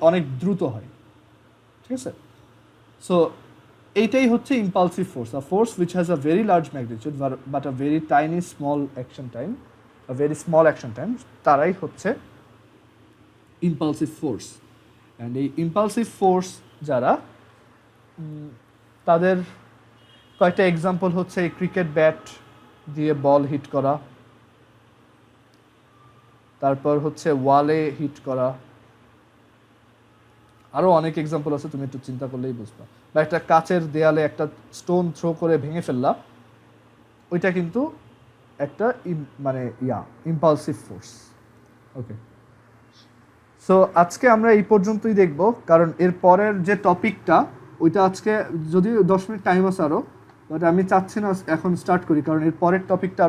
অনেক দ্রুত হয়, ঠিক আছে? সো এইটাই হচ্ছে impulsive force, a force which has a very large magnitude but a very tiny small action time, তারাই হচ্ছে ইম্পালসিভ ফোর্স। অ্যান্ড এই ইম্পালসিভ ফোর্স যারা, তাদের কয়েকটা এক্সাম্পল হচ্ছে ক্রিকেট ব্যাট দিয়ে বল হিট করা, তারপর হচ্ছে ওয়ালে হিট করা, আরও অনেক এক্সাম্পল আছে, তুমি একটু চিন্তা করলেই বুঝবা। বা একটা কাচের দেয়ালে একটা স্টোন থ্রো করে ভেঙে ফেললা, ওইটা কিন্তু একটা ইম্পালসিভ ফোর্স। ওকে, সো আজকে আমরা এই পর্যন্তই দেখব, কারণ এর পরের যে টপিকটা ওইটা আজকে যদিও 10 মিনিট টাইম আছে আরও, বাট আমি চাচ্ছি না এখন স্টার্ট করি, কারণ এর পরের টপিকটা